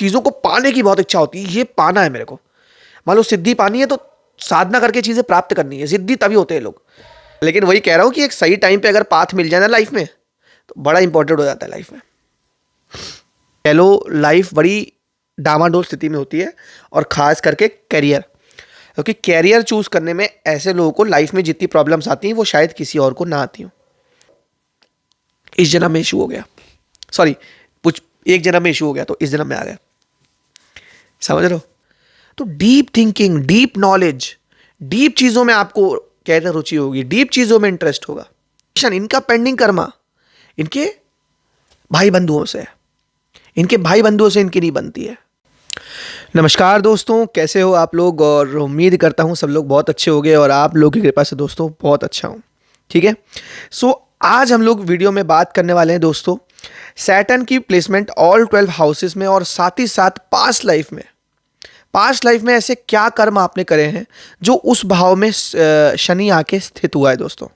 चीज़ों को पाने की बहुत इच्छा होती है, ये पाना है मेरे को। मान लो सिद्धि पानी है तो साधना करके चीज़ें प्राप्त करनी है, सिद्धि तभी होते हैं लोग। लेकिन वही कह रहा हूँ कि एक सही टाइम पे अगर पाथ मिल जाए ना लाइफ में, तो बड़ा इंपॉर्टेंट हो जाता है लाइफ में। कह लो लाइफ बड़ी डामाडोल स्थिति में होती है, और खास करके करियर, क्योंकि कैरियर चूज करने में ऐसे लोगों को लाइफ में जितनी प्रॉब्लम्स आती हैं वो शायद किसी और को ना आती हो। इस जन्म में इशू हो गया, सॉरी कुछ एक जन्म में इशू हो गया तो इस जन्म में आ गया, समझ रहे हो? तो deep thinking, deep knowledge, deep चीजों में आपको कहते रुचि होगी, डीप चीजों में इंटरेस्ट होगा। इनका पेंडिंग कर्मा इनके भाई बंधुओं से है, इनके भाई बंधुओं से इनकी नहीं बनती है। नमस्कार दोस्तों, कैसे हो आप लोग? और उम्मीद करता हूँ सब लोग बहुत अच्छे हो गए, और आप लोगों की कृपा से दोस्तों बहुत अच्छा हूँ। ठीक है, सो आज हम लोग वीडियो में बात करने वाले हैं दोस्तों सैटर्न की प्लेसमेंट ऑल 12 हाउसेस में, और साथ ही साथ पास्ट लाइफ में ऐसे क्या कर्म आपने करे हैं जो उस भाव में शनि आके स्थित हुआ है दोस्तों।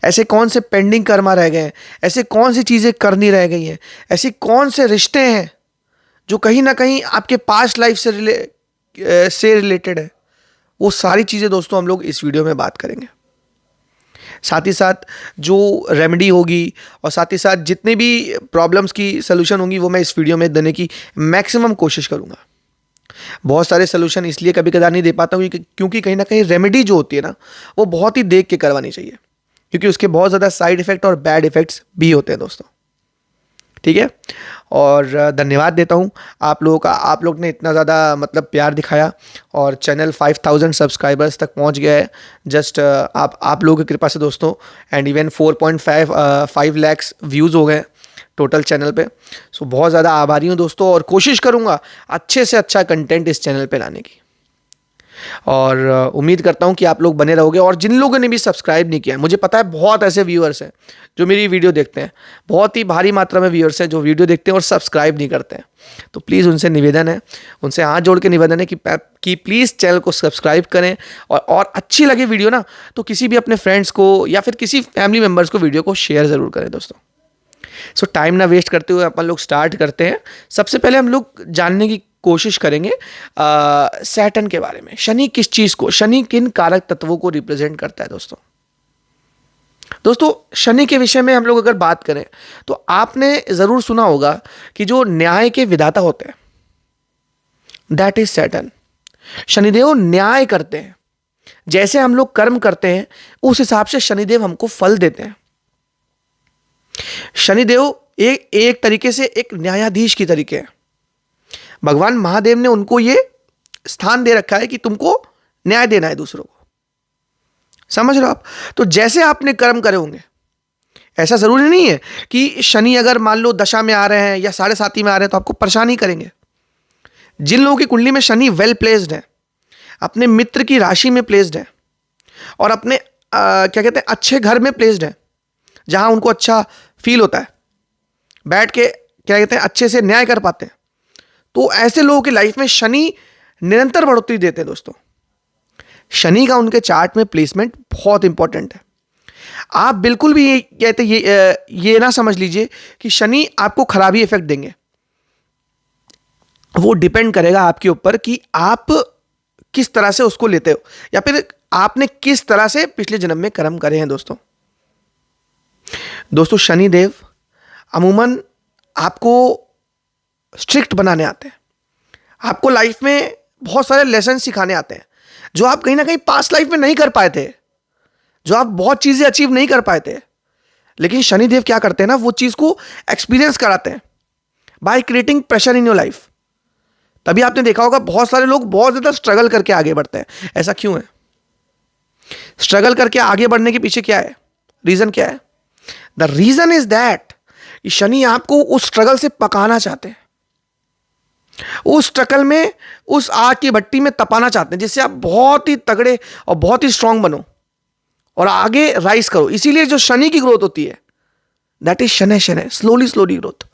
ऐसे कौन से पेंडिंग कर्मा रह गए हैं, ऐसे कौन सी चीज़ें करनी रह गई हैं, ऐसी कौन से रिश्ते हैं जो कहीं ना कहीं आपके पास्ट लाइफ से रिलेटेड है, वो सारी चीज़ें दोस्तों हम लोग इस वीडियो में बात करेंगे। साथ ही साथ जो रेमेडी होगी और साथ ही साथ जितने भी प्रॉब्लम्स की सलूशन होंगी वो मैं इस वीडियो में देने की मैक्सिमम कोशिश करूँगा। बहुत सारे सलूशन इसलिए कभी कदार नहीं दे पाता हूँ क्योंकि कहीं ना कहीं रेमेडी जो होती है ना वो बहुत ही देख के करवानी चाहिए, क्योंकि उसके बहुत ज़्यादा साइड इफ़ेक्ट और बैड इफ़ेक्ट्स भी होते हैं दोस्तों। ठीक है, और धन्यवाद देता हूँ आप लोगों का, आप लोग ने इतना ज़्यादा मतलब प्यार दिखाया और चैनल 5000 सब्सक्राइबर्स तक पहुँच गया है जस्ट आप लोगों की कृपा से दोस्तों। एंड इवन 4.5 लाख व्यूज़ हो गए टोटल चैनल पे। सो बहुत ज़्यादा आभारी हूँ दोस्तों, और कोशिश करूँगा अच्छे से अच्छा कंटेंट इस चैनल पे लाने की, और उम्मीद करता हूँ कि आप लोग बने रहोगे। और जिन लोगों ने भी सब्सक्राइब नहीं किया है, मुझे पता है बहुत ऐसे व्यूअर्स हैं जो मेरी वीडियो देखते हैं, बहुत ही भारी मात्रा में व्यूअर्स हैं जो वीडियो देखते हैं और सब्सक्राइब नहीं करते हैं। तो प्लीज़ उनसे निवेदन है, उनसे हाथ जोड़ के निवेदन है कि प्लीज़ चैनल को सब्सक्राइब करें, और अच्छी लगे वीडियो ना तो किसी भी अपने फ्रेंड्स को या फिर किसी फैमिली मेम्बर्स को वीडियो को शेयर ज़रूर करें दोस्तों। सो टाइम ना वेस्ट करते हुए अपन लोग स्टार्ट करते हैं। सबसे पहले हम लोग जानने की कोशिश करेंगे सैटर्न के बारे में। शनि किस चीज को, शनि किन कारक तत्वों को रिप्रेजेंट करता है दोस्तों शनि के विषय में हम लोग अगर बात करें तो आपने जरूर सुना होगा कि जो न्याय के विधाता होते हैं दैट इज सैटर्न। शनिदेव न्याय करते हैं, जैसे हम लोग कर्म करते हैं उस हिसाब से शनिदेव हमको फल देते हैं। शनिदेव एक तरीके से एक न्यायाधीश की तरीके है। भगवान महादेव ने उनको ये स्थान दे रखा है कि तुमको न्याय देना है दूसरों को, समझ रहे हो आप? तो जैसे आपने कर्म करे होंगे, ऐसा जरूरी नहीं है कि शनि अगर मान लो दशा में आ रहे हैं या 7.5 में आ रहे हैं तो आपको परेशान ही करेंगे। जिन लोगों की कुंडली में शनि वेल प्लेस्ड है, अपने मित्र की राशि में प्लेस्ड है, और अपने क्या कहते हैं अच्छे घर में प्लेस्ड है, जहां उनको अच्छा फील होता है, बैठ के क्या कहते हैं अच्छे से न्याय कर पाते हैं, तो ऐसे लोगों की लाइफ में शनि निरंतर बढ़ोतरी देते हैं दोस्तों। शनि का उनके चार्ट में प्लेसमेंट बहुत इंपॉर्टेंट है। आप बिल्कुल भी ये ना समझ लीजिए कि शनि आपको खराबी इफेक्ट देंगे। वो डिपेंड करेगा आपके ऊपर कि आप किस तरह से उसको लेते हो, या फिर आपने किस तरह से पिछले जन्म में कर्म करे हैं दोस्तों शनि देव अमूमन आपको स्ट्रिक्ट बनाने आते हैं, आपको लाइफ में बहुत सारे लेसन सिखाने आते हैं जो आप कहीं ना कहीं पास्ट लाइफ में नहीं कर पाए थे, जो आप बहुत चीजें अचीव नहीं कर पाए थे, लेकिन शनिदेव क्या करते हैं ना वो चीज को एक्सपीरियंस कराते हैं by creating pressure in your life. तभी आपने देखा होगा बहुत सारे लोग बहुत ज्यादा स्ट्रगल करके आगे बढ़ते हैं। ऐसा क्यों है? स्ट्रगल करके आगे बढ़ने के पीछे क्या है, रीजन क्या है? The reason is that Shani आपको उस स्ट्रगल से पकाना चाहते हैं, उस स्ट्रगल में उस आग की भट्टी में तपाना चाहते हैं, जिससे आप बहुत ही तगड़े और बहुत ही स्ट्रांग बनो और आगे राइज करो। इसीलिए जो शनि की ग्रोथ होती है दैट इज शनै slowly growth,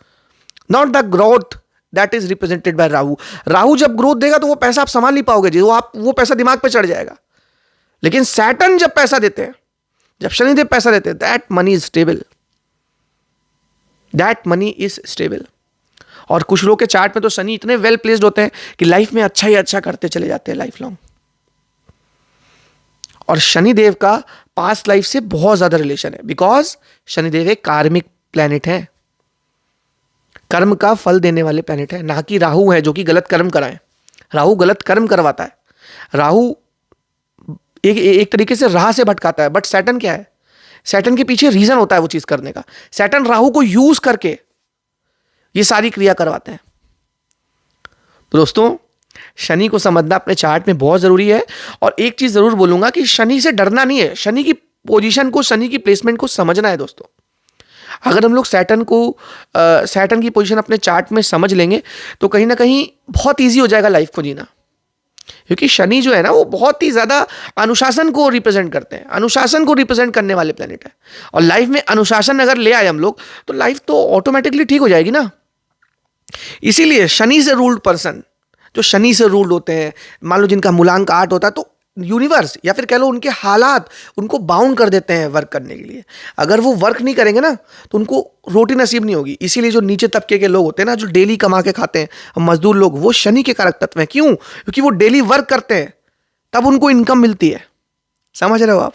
not the growth that is represented by Rahu. Rahu जब ग्रोथ देगा तो वो पैसा आप संभाल नहीं पाओगे जी, वो पैसा दिमाग पे चढ़ जाएगा। लेकिन सैटर्न जब पैसा देते हैं, जब शनिदेव पैसा देते हैं, दैट मनी इज स्टेबल, और कुछ लोग के चार्ट में तो शनि इतने वेल प्लेस्ड होते हैं कि लाइफ में अच्छा ही अच्छा करते चले जाते हैं लाइफ लॉन्ग। और शनिदेव का पास्ट लाइफ से बहुत ज्यादा रिलेशन है, बिकॉज शनिदेव एक कार्मिक प्लेनेट है, कर्म का फल देने वाले प्लेनेट है, ना कि राहु है जो कि गलत कर्म कराए। राहु गलत कर्म करवाता है, राहु एक तरीके से राह से भटकाता है। बट सैटर्न क्या है, सैटर्न के पीछे रीजन होता है वो चीज करने का। सैटर्न राहु को यूज करके ये सारी क्रिया करवाते हैं। तो दोस्तों, शनि को समझना अपने चार्ट में बहुत जरूरी है। और एक चीज जरूर बोलूंगा कि शनि से डरना नहीं है, शनि की पोजीशन को, शनि की प्लेसमेंट को समझना है दोस्तों। अगर हम लोग सैटर्न की पोजीशन अपने चार्ट में समझ लेंगे तो कहीं ना कहीं बहुत ईजी हो जाएगा लाइफ को जीना। क्योंकि शनि जो है ना, वो बहुत ही ज्यादा अनुशासन को रिप्रेजेंट करते हैं, अनुशासन को रिप्रेजेंट करने वाले प्लेनेट है। और लाइफ में अनुशासन अगर ले आए हम लोग तो लाइफ तो ऑटोमेटिकली ठीक हो जाएगी ना। इसीलिए शनि से रूल्ड पर्सन, जो शनि से रूल्ड होते हैं, मान लो जिनका मूलांक 8 होता है, तो यूनिवर्स या फिर कह लो उनके हालात उनको बाउंड कर देते हैं वर्क करने के लिए। अगर वो वर्क नहीं करेंगे ना तो उनको रोटी नसीब नहीं होगी। इसीलिए जो नीचे तबके के लोग होते हैं ना, जो डेली कमा के खाते हैं, मजदूर लोग, वो शनि के कारक तत्व हैं। क्यों? क्योंकि वो डेली वर्क करते हैं, तब उनको इनकम मिलती है। समझ रहे हो आप?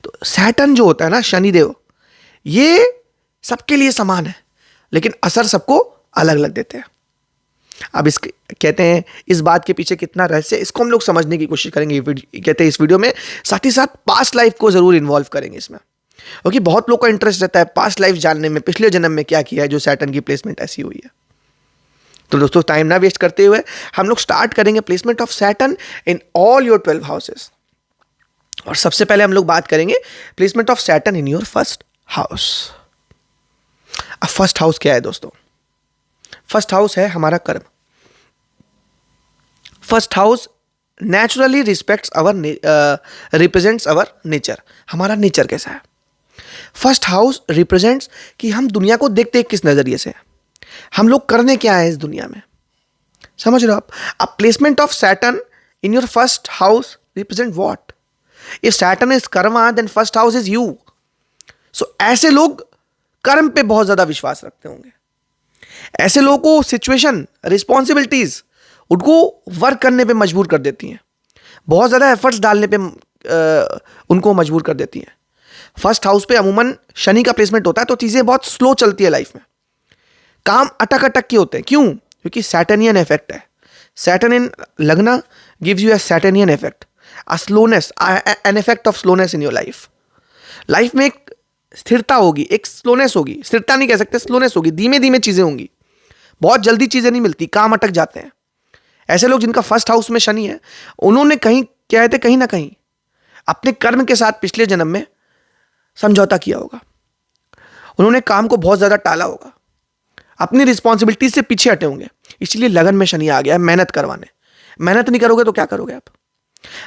तो सैटर्न जो होता है ना, शनिदेव, ये सबके लिए समान है, लेकिन असर सबको अलग अलग देते हैं। अब इसके कहते हैं इस बात के पीछे कितना रहस्य है, इसको हम लोग समझने की कोशिश करेंगे। कहते हैं इस वीडियो में साथ ही साथ पास्ट लाइफ को जरूर इन्वॉल्व करेंगे इसमें, क्योंकि बहुत लोग का इंटरेस्ट रहता है पास्ट लाइफ जानने में, पिछले जन्म में क्या किया है जो सैटर्न की प्लेसमेंट ऐसी हुई है। तो दोस्तों, टाइम ना वेस्ट करते हुए हम लोग स्टार्ट करेंगे placement of Saturn in all your 12 houses. और सबसे पहले हम लोग बात करेंगे placement of Saturn in your first house. अब फर्स्ट हाउस क्या है दोस्तों? फर्स्ट हाउस है हमारा कर्म। First house naturally represents our nature. हमारा नेचर कैसा है? फर्स्ट हाउस रिप्रेजेंट्स कि हम दुनिया को देखते हैं किस नजरिए से, हम लोग करने क्या है इस दुनिया में। समझ रहे हो आप? अब placement of Saturn in your first house represent what? If Saturn is karma then first house is you. So ऐसे लोग कर्म पे बहुत ज्यादा विश्वास रखते होंगे। ऐसे लोगों को सिचुएशन, रिस्पॉन्सिबिलिटीज उनको वर्क करने पे मजबूर कर देती हैं, बहुत ज़्यादा एफर्ट्स डालने पे उनको मजबूर कर देती हैं। फर्स्ट हाउस पे अमूमन शनि का प्लेसमेंट होता है तो चीज़ें बहुत स्लो चलती है लाइफ में, काम अटक अटक के होते हैं। क्यों? क्योंकि सैटर्नियन इफेक्ट है। Saturn in lagna gives you a Saturnian effect, a slowness, an effect of slowness in your life. Life में एक स्थिरता होगी, एक स्लोनेस होगी, स्थिरता नहीं कह सकते, स्लोनेस होगी, धीमे धीमे चीजें होंगी, बहुत जल्दी चीजें नहीं मिलती, काम अटक जाते हैं। ऐसे लोग जिनका फर्स्ट हाउस में शनि है, उन्होंने कहीं ना कहीं अपने कर्म के साथ पिछले जन्म में समझौता किया होगा, उन्होंने काम को बहुत ज्यादा टाला होगा, अपनी रिस्पॉन्सिबिलिटी से पीछे हटे होंगे। इसलिए लगन में शनि आ गया है मेहनत करवाने। मेहनत नहीं करोगे तो क्या करोगे आप?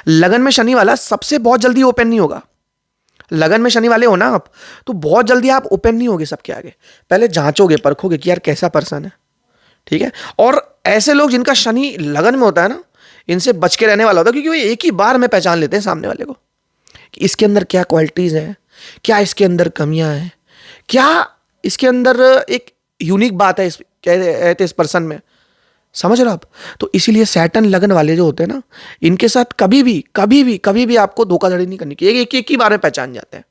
लगन में शनि वाला सबसे बहुत जल्दी ओपन नहीं होगा। लगन में शनि वाले हो ना आप, तो बहुत जल्दी आप ओपन नहीं होगे सबके आगे, पहले जांचोगे, परखोगे कि यार कैसा पर्सन है, ठीक है। और ऐसे लोग जिनका शनि लगन में होता है ना, इनसे बच के रहने वाला होता है, क्योंकि वो एक ही बार में पहचान लेते हैं सामने वाले को कि इसके अंदर क्या क्वालिटीज हैं, क्या इसके अंदर कमियां हैं, क्या इसके अंदर एक यूनिक बात है कहते इस पर्सन में। समझ रहे हो आप? तो इसीलिए सैटर्न लगन वाले जो होते हैं ना, इनके साथ कभी भी आपको धोखाधड़ी नहीं करनी चाहिए, एक ही बार में पहचान जाते हैं।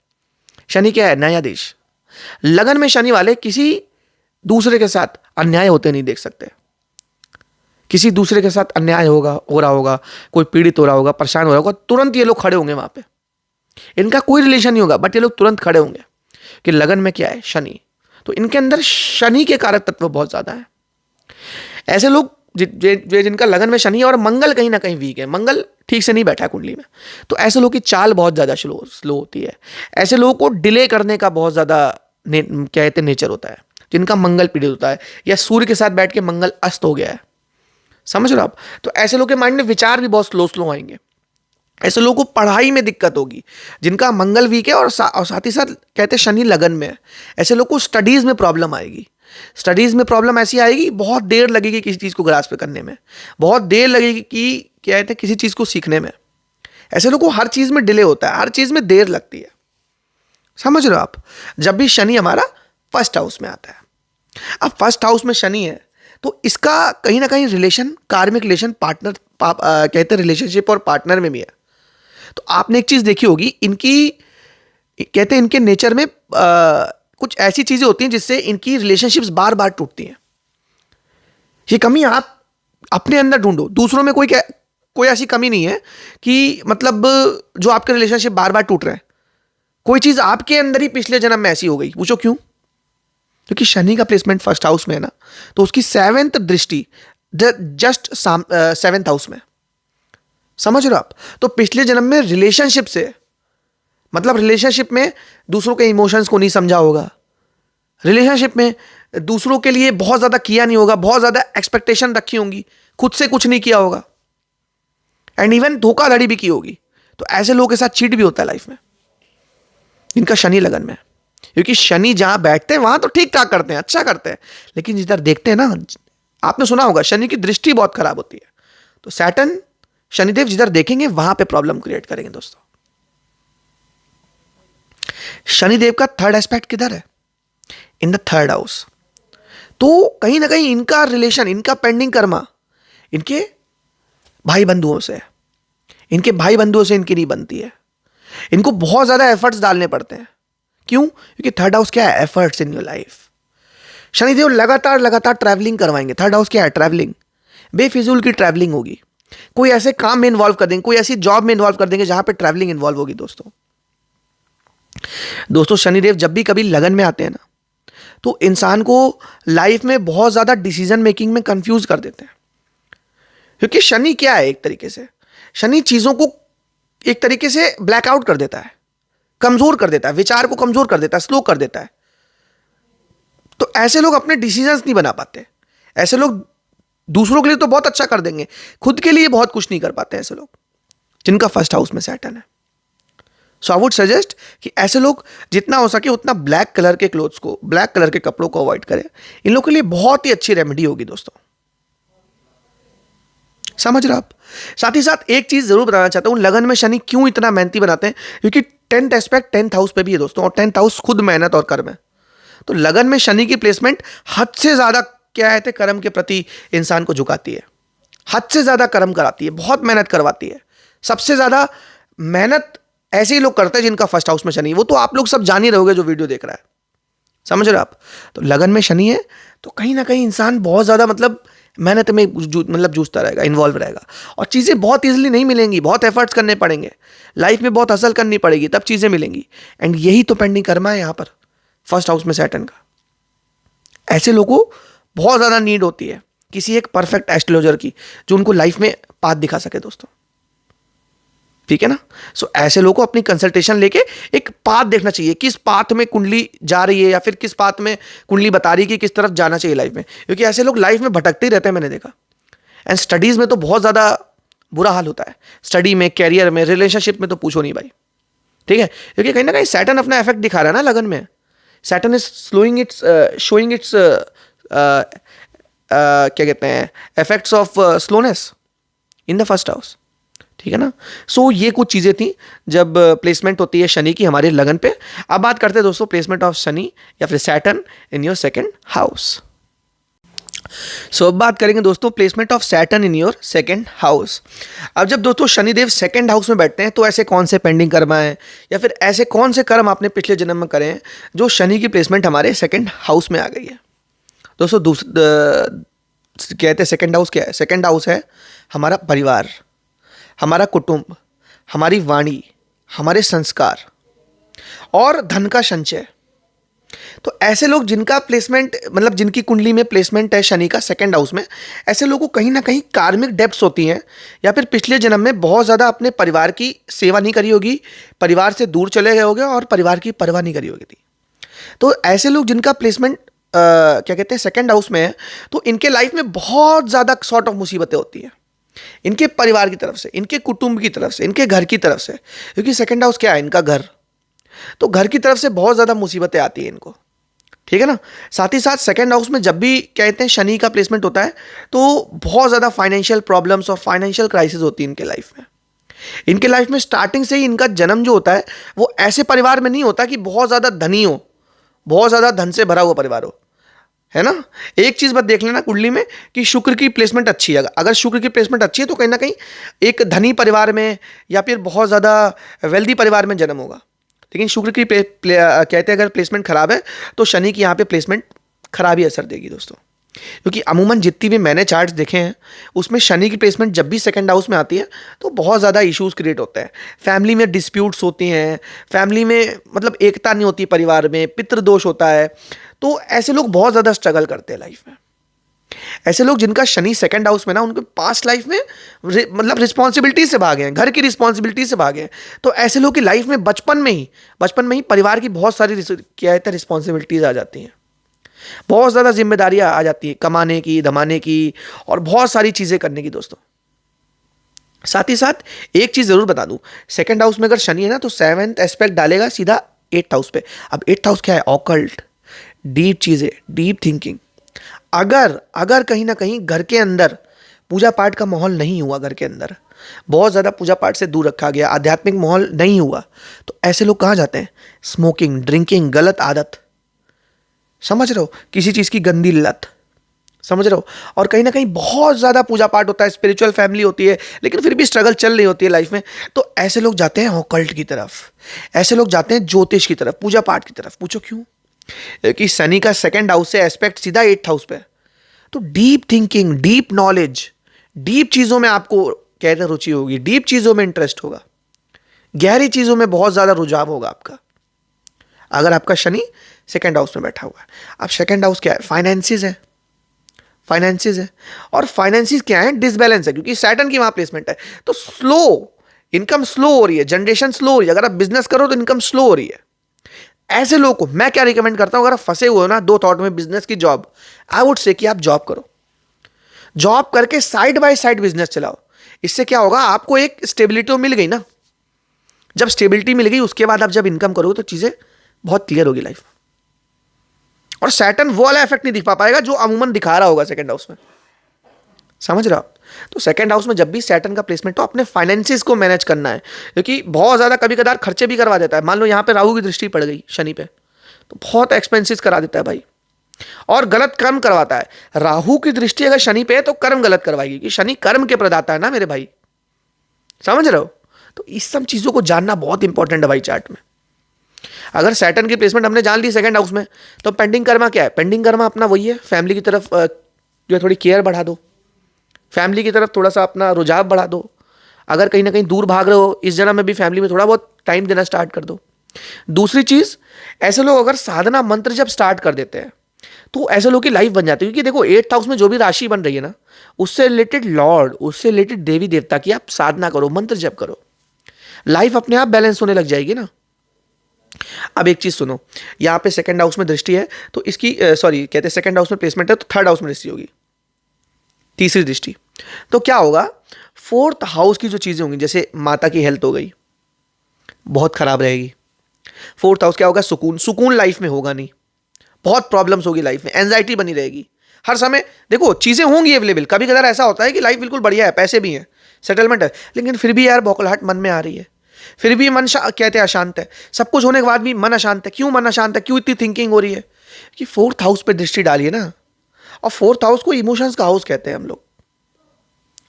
शनि क्या है? न्यायाधीश। लगन में शनि वाले किसी दूसरे के साथ अन्याय होते नहीं देख सकते। किसी दूसरे के साथ अन्याय हो रहा होगा, कोई पीड़ित हो रहा होगा, परेशान हो रहा होगा, तुरंत ये लोग खड़े होंगे वहां पे। इनका कोई रिलेशन नहीं होगा, बट ये लोग तुरंत खड़े होंगे कि लगन में क्या है? शनि। तो इनके अंदर शनि के कारक तत्व बहुत ज्यादा है। ऐसे लोग जिनका लगन में शनि है और मंगल कहीं ना कहीं वीक है, मंगल ठीक से नहीं बैठा कुंडली में, तो ऐसे लोगों की चाल बहुत ज्यादा स्लो होती है। ऐसे लोगों को डिले करने का बहुत ज्यादा क्या कहते हैं नेचर होता है, जिनका मंगल पीड़ित होता है या सूर्य के साथ बैठ के मंगल अस्त हो गया है। समझ रहे हो आप? तो ऐसे लोगों के माइंड में विचार भी बहुत स्लो आएंगे। ऐसे लोगों को पढ़ाई में दिक्कत होगी, जिनका मंगल वीक है और साथ ही साथ कहते हैं शनि लगन में है। ऐसे लोगों को स्टडीज में प्रॉब्लम आएगी। स्टडीज में प्रॉब्लम ऐसी आएगी, बहुत देर लगेगी किसी चीज को ग्रास्प करने में, बहुत देर लगेगी कि क्या कहते हैं किसी चीज को सीखने में। ऐसे लोगों को हर चीज में डिले होता है, हर चीज में देर लगती है। समझ रहे हो आप? जब भी शनि हमारा फर्स्ट हाउस में आता है, अब फर्स्ट हाउस में शनि है तो इसका कहीं ना कहीं रिलेशन कार्मिक रिलेशन पार्टनर कहते हैं रिलेशनशिप और पार्टनर में भी है। तो आपने एक चीज देखी होगी, इनकी कहते हैं इनके नेचर में कुछ ऐसी चीजें होती हैं जिससे इनकी रिलेशनशिप्स बार बार टूटती हैं। ये कमी आप अपने अंदर ढूंढो, दूसरों में कोई ऐसी कमी नहीं है कि मतलब जो आपके रिलेशनशिप बार बार टूट रहे हैं। कोई चीज आपके अंदर ही पिछले जन्म में ऐसी हो गई। पूछो क्यों? क्योंकि शनि का प्लेसमेंट फर्स्ट हाउस में है ना, तो उसकी 7th दृष्टि जस्ट 7th हाउस में। समझ रहे हो आप? तो पिछले जन्म में रिलेशनशिप से मतलब रिलेशनशिप में दूसरों के इमोशंस को नहीं समझा होगा, रिलेशनशिप में दूसरों के लिए बहुत ज्यादा किया नहीं होगा, बहुत ज्यादा एक्सपेक्टेशन रखी होंगी, खुद से कुछ नहीं किया होगा, एंड इवन धोखाधड़ी भी की होगी। तो ऐसे लोगों के साथ चीट भी होता है लाइफ में, इनका शनि लगन में। क्योंकि शनि जहां बैठते हैं वहां तो ठीक ठाक करते हैं, अच्छा करते हैं, लेकिन जिधर देखते हैं ना, आपने सुना होगा शनि की दृष्टि बहुत खराब होती है। तो सैटर्न शनिदेव जिधर देखेंगे वहां पे प्रॉब्लम क्रिएट करेंगे दोस्तों। शनिदेव का 3rd एस्पेक्ट किधर है? In the 3rd house. तो कहीं ना कहीं इनका रिलेशन, इनका पेंडिंग कर्मा इनके भाई बंधुओं से है। इनके भाई बंधुओं से इनकी नहीं बनती है, इनको बहुत ज्यादा एफर्ट्स डालने पड़ते हैं। क्यों? क्योंकि 3rd हाउस क्या है? Efforts in your life. Shanidev लगातार लगातार ट्रैवलिंग करवाएंगे। 3rd हाउस क्या है? ट्रैवलिंग। बेफिजूल की ट्रैवलिंग होगी, कोई ऐसे काम में इन्वॉल्व कर देंगे, कोई ऐसी जॉब में इन्वॉल्व कर देंगे जहां पे ट्रैवलिंग इन्वॉल्व होगी दोस्तों शनिदेव जब भी कभी लगन में आते हैं ना, तो इंसान को लाइफ में बहुत ज्यादा डिसीजन मेकिंग में कंफ्यूज कर देते हैं। क्योंकि शनि क्या है? एक तरीके से शनि चीजों को एक तरीके से ब्लैकआउट कर देता है, कमजोर कर देता है, विचार को कमजोर कर देता है, स्लो कर देता है। तो ऐसे लोग अपने डिसीजंस नहीं बना पाते। ऐसे लोग दूसरों के लिए तो बहुत अच्छा कर देंगे, खुद के लिए बहुत कुछ नहीं कर पाते ऐसे लोग जिनका फर्स्ट हाउस में सैटर्न है। सो आई वुड सजेस्ट कि ऐसे लोग जितना हो सके उतना ब्लैक कलर के क्लोथ्स को, ब्लैक कलर के कपड़ों को अवॉइड करें। इन लोगों के लिए बहुत ही अच्छी रेमेडी होगी दोस्तों। समझ रहे हो आप? साथ ही साथ एक चीज जरूर बताना चाहता हूं, लगन में शनि क्यों इतना मेहनती बनाते हैं? क्योंकि 10th एस्पेक्ट 10th हाउस पे भी है दोस्तों, और 10th हाउस खुद मेहनत और कर्म है। तो लगन में शनि की प्लेसमेंट हद से ज्यादा क्या है, कर्म के प्रति इंसान को झुकाती है, हद से ज्यादा कर्म कराती है, बहुत मेहनत करवाती है। सबसे ज्यादा मेहनत ऐसे ही लोग करते हैं जिनका फर्स्ट हाउस में शनि। वो तो आप लोग सब जान ही रहोगे जो वीडियो देख रहा है। समझ रहे हो आप? तो लगन में शनि है तो कहीं ना कहीं इंसान बहुत ज्यादा मतलब मेहनत में जूझता रहेगा, इन्वॉल्व रहेगा, और चीजें बहुत इजीली नहीं मिलेंगी, बहुत एफर्ट्स करने पड़ेंगे, लाइफ में बहुत हसल करनी पड़ेगी, तब चीजें मिलेंगी। एंड यही तो पेंडिंग कर्मा है यहां पर फर्स्ट हाउस में सैटर्न का। ऐसे लोगों को बहुत ज्यादा नीड होती है किसी एक परफेक्ट एस्ट्रोलॉजर की जो उनको लाइफ में पाथ दिखा सके दोस्तों। ठीक है ना? सो ऐसे लोगों को अपनी कंसल्टेशन लेके एक पाथ देखना चाहिए, किस पाथ में कुंडली जा रही है या फिर किस पाथ में कुंडली बता रही है कि किस तरफ जाना चाहिए लाइफ में। क्योंकि ऐसे लोग लाइफ में भटकते ही रहते हैं, मैंने देखा। एंड स्टडीज में तो बहुत ज्यादा बुरा हाल होता है, स्टडी में, कैरियर में, रिलेशनशिप में तो पूछो नहीं भाई। ठीक है? क्योंकि कहीं ना कहीं सैटर्न अपना इफेक्ट दिखा रहा है ना लगन में। सैटर्न इज शोइंग इट्स क्या कहते हैं, effects of slowness in the first house. ठीक है ना? सो ये कुछ चीजें थी जब प्लेसमेंट होती है शनि की हमारे लगन पे। अब बात करते हैं दोस्तों प्लेसमेंट ऑफ शनि या फिर Saturn in your 2nd house. So अब बात करेंगे दोस्तों placement of Saturn in your 2nd house. अब जब दोस्तों शनिदेव 2nd हाउस में बैठते हैं तो ऐसे कौन से पेंडिंग कर्म है या फिर ऐसे कौन से कर्म आपने पिछले जन्म में करे हैं जो शनि की प्लेसमेंट हमारे 2nd हाउस में आ गई है दोस्तों। कहते हैं 2nd हाउस क्या है? 2nd हाउस है हमारा परिवार, हमारा कुटुंब, हमारी वाणी, हमारे संस्कार और धन का संचय। तो ऐसे लोग जिनका प्लेसमेंट मतलब जिनकी कुंडली में प्लेसमेंट है शनि का 2nd हाउस में, ऐसे लोगों को कहीं ना कहीं कार्मिक डेब्ट्स होती हैं या फिर पिछले जन्म में बहुत ज़्यादा अपने परिवार की सेवा नहीं करी होगी, परिवार से दूर चले गए होंगे और परिवार की परवाह नहीं करी होगी थी। तो ऐसे लोग जिनका प्लेसमेंट क्या कहते हैं 2nd हाउस में है, तो इनके लाइफ में बहुत ज़्यादा सॉर्ट ऑफ मुसीबतें होती हैं, इनके परिवार की तरफ से, इनके कुटुंब की तरफ से, इनके घर की तरफ से। क्योंकि 2nd हाउस क्या है? इनका घर। तो घर की तरफ से बहुत ज्यादा मुसीबतें आती है इनको। ठीक है ना? साथ ही साथ 2nd हाउस में जब भी कहते हैं शनि का प्लेसमेंट होता है तो बहुत ज्यादा फाइनेंशियल प्रॉब्लम्स और फाइनेंशियल क्राइसिस होती है इनके लाइफ में। इनके लाइफ में स्टार्टिंग से ही इनका जन्म जो होता है वो ऐसे परिवार में नहीं होता कि बहुत ज्यादा धनी हो, बहुत ज्यादा धन से भरा हुआ परिवार हो। है ना। एक चीज बस देख लेना कुंडली में कि शुक्र की प्लेसमेंट अच्छी है, अगर शुक्र की प्लेसमेंट अच्छी है तो कहीं ना कहीं एक धनी परिवार में या फिर बहुत ज़्यादा वेल्दी परिवार में जन्म होगा। लेकिन शुक्र की कहते हैं अगर प्लेसमेंट खराब है तो शनि की यहाँ पे प्लेसमेंट खराब ही असर देगी दोस्तों। क्योंकि अमूमन जितनी भी मैंने चार्ट्स देखे हैं उसमें शनि की प्लेसमेंट जब भी सेकंड हाउस में आती है तो बहुत ज़्यादा इश्यूज क्रिएट होते हैं, फैमिली में डिस्प्यूट्स होती हैं, फैमिली में मतलब एकता नहीं होती, परिवार में पितृदोष होता है। तो ऐसे लोग बहुत ज़्यादा स्ट्रगल करते हैं लाइफ में। ऐसे लोग जिनका शनि सेकंड हाउस में ना, उनके पास्ट लाइफ में मतलब रिस्पॉन्सिबिलिटी से भागे हैं, घर की रिस्पॉन्सिबिलिटी से भागे हैं। तो ऐसे लोग की लाइफ में बचपन में ही परिवार की बहुत सारी क्या कहते हैं रिस्पॉन्सिबिलिटीज आ जाती हैं, बहुत ज़्यादा जिम्मेदारियां आ जाती हैं, कमाने की, धमाने की और बहुत सारी चीज़ें करने की दोस्तों। साथ ही साथ एक चीज़ ज़रूर बता दूं, सेकंड हाउस में अगर शनि है ना तो सेवेंथ एस्पेक्ट डालेगा सीधा एट्थ हाउस पे। अब एट्थ हाउस क्या है? ऑकल्ट, डीप चीज़ें, डीप थिंकिंग। अगर अगर कहीं ना कहीं घर के अंदर पूजा पाठ का माहौल नहीं हुआ, घर के अंदर बहुत ज़्यादा पूजा पाठ से दूर रखा गया, आध्यात्मिक माहौल नहीं हुआ, तो ऐसे लोग कहाँ जाते हैं? स्मोकिंग, ड्रिंकिंग, गलत आदत, समझ रहे हो, किसी चीज़ की गंदी लत, समझ रहे हो। और कहीं ना कहीं बहुत ज़्यादा पूजा पाठ होता है, स्पिरिचुअल फैमिली होती है, लेकिन फिर भी स्ट्रगल चल रही होती है लाइफ में, तो ऐसे लोग जाते हैं ऑकल्ट की तरफ, ऐसे लोग जाते हैं ज्योतिष की तरफ, पूजा पाठ की तरफ। पूछो क्यों? कि शनि का सेकंड हाउस से एस्पेक्ट सीधा एट्थ हाउस पे है। तो deep thinking, deep knowledge, deep चीज़ों में आपको कहते रुचि होगी, डीप चीज़ों में इंटरेस्ट होगा, गहरी चीज़ों में बहुत ज़्यादा रुझाव होगा आपका, अगर आपका शनि सेकंड हाउस में बैठा हुआ है। अब सेकंड हाउस क्या है? फाइनेंसिस है, फाइनेंसिस है। और फाइनेंसिस क्या है? डिसबैलेंस है, क्योंकि सैटर्न की वहां प्लेसमेंट है। तो स्लो इनकम, स्लो हो रही है, जनरेशन स्लो हो रही है। अगर आप बिजनेस करो तो इनकम स्लो हो रही है। ऐसे लोगों को मैं क्या रिकमेंड करता हूं, अगर आप फंसे हुए हो ना दो थॉट में, बिजनेस की जॉब, आई वुड से कि आप जॉब करो, जॉब करके साइड बाय साइड बिजनेस चलाओ। इससे क्या होगा? आपको एक स्टेबिलिटी तो मिल गई ना। जब स्टेबिलिटी मिल गई उसके बाद आप जब इनकम करोगे तो चीजें बहुत क्लियर होगी लाइफ। और सैटर्न वो वाला इफेक्ट नहीं दिखा पाएगा जो अमूमन दिखा रहा होगा सेकंड हाउस में, समझ रहा हो। तो सेकंड हाउस में जब भी सैटर्न का प्लेसमेंट हो, अपने फाइनेंसिस को मैनेज करना है, क्योंकि बहुत ज्यादा कभी कदार खर्चे भी करवा देता है। मान लो यहाँ पे राहु की दृष्टि पड़ गई शनि पे, तो बहुत एक्सपेंसिस करा देता है भाई, और गलत कर्म करवाता है। राहु की दृष्टि अगर शनि पे है तो कर्म गलत करवाएगी, कि शनि कर्म के प्रदाता है ना मेरे भाई, समझ रहे हो। तो इस सब चीजों को जानना बहुत इंपॉर्टेंट है भाई चार्ट में। अगर सैटर्न की प्लेसमेंट हमने जान ली सेकंड हाउस में, तो पेंडिंग कर्मा क्या है? पेंडिंग कर्मा अपना वही है, फैमिली की तरफ जो है थोड़ी केयर बढ़ा दो, फैमिली की तरफ थोड़ा सा अपना रुझाव बढ़ा दो। अगर कहीं ना कहीं दूर भाग रहे हो, इस जन्म में भी फैमिली में थोड़ा बहुत टाइम देना स्टार्ट कर दो। दूसरी चीज, ऐसे लोग अगर साधना मंत्र जब स्टार्ट कर देते हैं तो ऐसे लोग की लाइफ बन जाती है। क्योंकि देखो एट्थ हाउस में जो भी राशि बन रही है ना, उससे रिलेटेड लॉर्ड, उससे रिलेटेड देवी देवता की आप साधना करो, मंत्र जप करो, लाइफ अपने आप बैलेंस होने लग जाएगी ना। अब एक चीज सुनो, यहाँ पे सेकंड हाउस में दृष्टि है तो इसकी सॉरी कहते हैं सेकंड हाउस में प्लेसमेंट है तो थर्ड हाउस में दृष्टि होगी, तीसरी दृष्टि। तो क्या होगा? फोर्थ हाउस की जो चीजें होंगी, जैसे माता की हेल्थ हो गई, बहुत खराब रहेगी। फोर्थ हाउस क्या होगा? सुकून, सुकून लाइफ में होगा नहीं, बहुत प्रॉब्लम्स होगी लाइफ में, एंजाइटी बनी रहेगी हर समय। देखो चीजें होंगी अवेलेबल, कभी कदार ऐसा होता है कि लाइफ बिल्कुल बढ़िया है, पैसे भी हैं, सेटलमेंट है, लेकिन फिर भी यार बौखलाहट मन में आ रही है, फिर भी मन कहते हैं अशांत है, सब कुछ होने के बाद भी मन अशांत है। क्यों मन अशांत है? क्यों इतनी थिंकिंग हो रही है? कि फोर्थ हाउस पे दृष्टि डालिए ना, और फोर्थ हाउस को इमोशंस का हाउस कहते हैं हम लोग,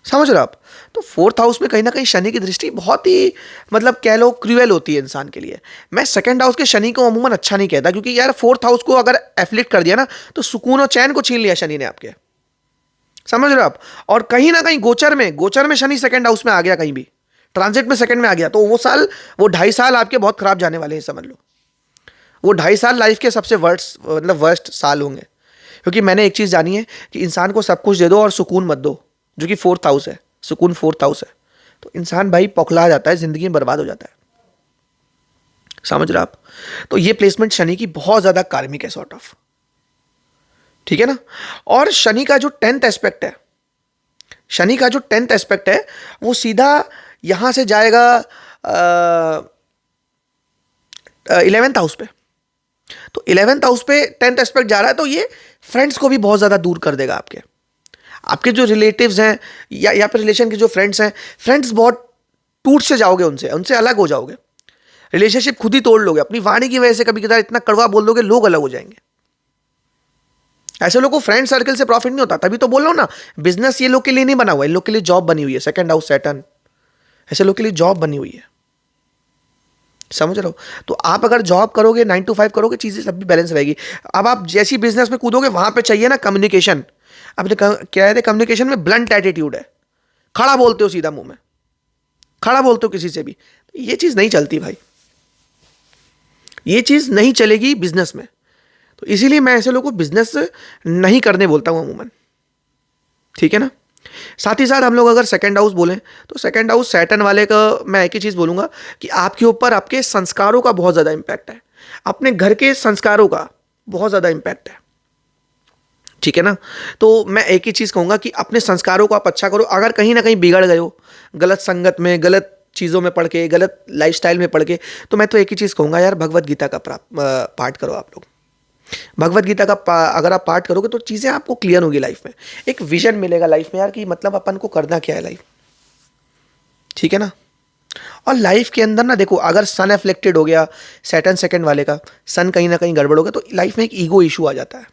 समझ रहे हो आप। तो फोर्थ हाउस में कहीं ना कहीं शनि की दृष्टि बहुत ही मतलब कह लो क्रूएल होती है इंसान के लिए। मैं सेकंड हाउस के शनि को अमूमन अच्छा नहीं कहता, क्योंकि यार फोर्थ हाउस को अगर एफ्लिक्ट कर दिया ना तो सुकून और चैन को छीन लिया शनि ने आपके, समझ रहे हो आप। और कहीं ना कहीं गोचर में शनि सेकंड हाउस में आ गया, कहीं भी ट्रांजिट में सेकंड में आ गया, तो वो साल, वो 2.5 साल आपके बहुत खराब जाने वाले हैं, समझ लो। वो 2.5 साल लाइफ के सबसे वर्स्ट साल होंगे। क्योंकि मैंने एक चीज जानी है कि इंसान को सब कुछ दे दो और सुकून मत दो, जो कि फोर्थ हाउस है, सुकून फोर्थ हाउस है, तो इंसान भाई पौखला जाता है, जिंदगी में बर्बाद हो जाता है, समझ रहे आप। तो ये प्लेसमेंट शनि की बहुत ज्यादा कार्मिक है, सॉर्ट ऑफ, ठीक है ना। और शनि का जो 10th एस्पेक्ट है, शनि का जो 10th एस्पेक्ट है वो सीधा यहां से जाएगा 11th हाउस पे। तो 11th हाउस पे 10th एस्पेक्ट जा रहा है, तो ये फ्रेंड्स को भी बहुत ज्यादा दूर कर देगा आपके, आपके जो रिलेटिव्स हैं या फिर रिलेशन के जो फ्रेंड्स हैं, फ्रेंड्स बहुत टूट से जाओगे, उनसे अलग हो जाओगे, रिलेशनशिप खुद ही तोड़ लोगे, अपनी वाणी की वजह से कभी कदार इतना कड़वा बोल दोगे, लोग अलग हो जाएंगे, ऐसे लोगों को फ्रेंड सर्कल से प्रॉफिट नहीं होता, तभी तो बोल रहा हूं ना, बिजनेस ये लोग के लिए नहीं बना हुआ है, इन लोग के लिए जॉब बनी हुई है। सेकंड हाउस सैटर्न ऐसे लोग के लिए जॉब बनी हुई है, समझ रहे हो? तो आप अगर जॉब करोगे, 9 to 5 करोगे, चीजें सब भी बैलेंस रहेगी। अब आप जैसी बिजनेस में कूदोगे, वहां पे चाहिए ना कम्युनिकेशन। आपने क्या है, कम्युनिकेशन में ब्लंट एटीट्यूड है, खड़ा बोलते हो सीधा मुंह में, खड़ा बोलते हो किसी से भी, ये चीज नहीं चलती भाई, ये चीज नहीं चलेगी बिजनेस में। तो इसीलिए मैं ऐसे लोगों को बिजनेस नहीं करने बोलता हूं अमूमन, ठीक है ना। साथ ही साथ हम लोग अगर सेकंड हाउस बोलें, तो सेकंड हाउस सैटर्न वाले का मैं एक ही चीज बोलूंगा कि आपके ऊपर आपके संस्कारों का बहुत ज्यादा इंपैक्ट है, अपने घर के संस्कारों का बहुत ज्यादा इंपैक्ट है, ठीक है ना। तो मैं एक ही चीज कहूंगा कि अपने संस्कारों को आप अच्छा करो। अगर कहीं ना कहीं बिगड़ गए हो, गलत संगत में, गलत चीज़ों में पढ़ के, गलत लाइफस्टाइल में पढ़ के, तो मैं तो एक ही चीज़ कहूंगा यार, भगवत गीता का पाठ करो आप लोग। भगवत गीता का अगर आप पाठ करोगे तो चीज़ें आपको क्लियर होगी लाइफ में, एक विजन मिलेगा लाइफ में यार कि मतलब अपन को करना क्या है लाइफ, ठीक है ना। और लाइफ के अंदर ना देखो, अगर सन एफ्लेक्टेड हो गया सैटर्न सेकंड वाले का, सन कहीं ना कहीं गड़बड़ हो गया, तो लाइफ में एक ईगो इशू आ जाता है।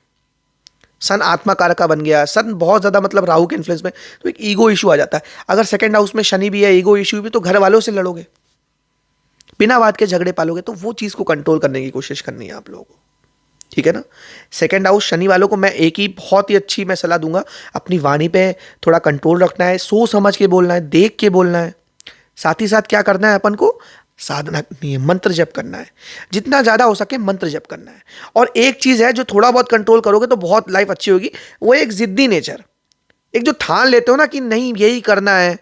सन आत्मा कारक का बन गया, सन बहुत ज्यादा मतलब राहु के इन्फ्लुएंस में, तो एक ईगो इशू आ जाता है। अगर सेकंड हाउस में शनि भी है, ईगो इशू भी, तो घर वालों से लड़ोगे, बिना बात के झगड़े पालोगे, तो वो चीज को कंट्रोल करने की कोशिश करनी है आप लोगों को, ठीक है ना। सेकंड हाउस शनि वालों को मैं एक ही बहुत ही अच्छी मैं सलाह दूंगा, अपनी वाणी पे थोड़ा कंट्रोल रखना है, सोच समझ के बोलना है, देख के बोलना है। साथ ही साथ क्या करना है अपन को, साधना करनी है, मंत्र जप करना है, जितना ज्यादा हो सके मंत्र जप करना है। और एक चीज है जो थोड़ा बहुत कंट्रोल करोगे तो बहुत लाइफ अच्छी होगी, वो एक जिद्दी नेचर, एक जो ठान लेते हो ना कि नहीं यही करना है।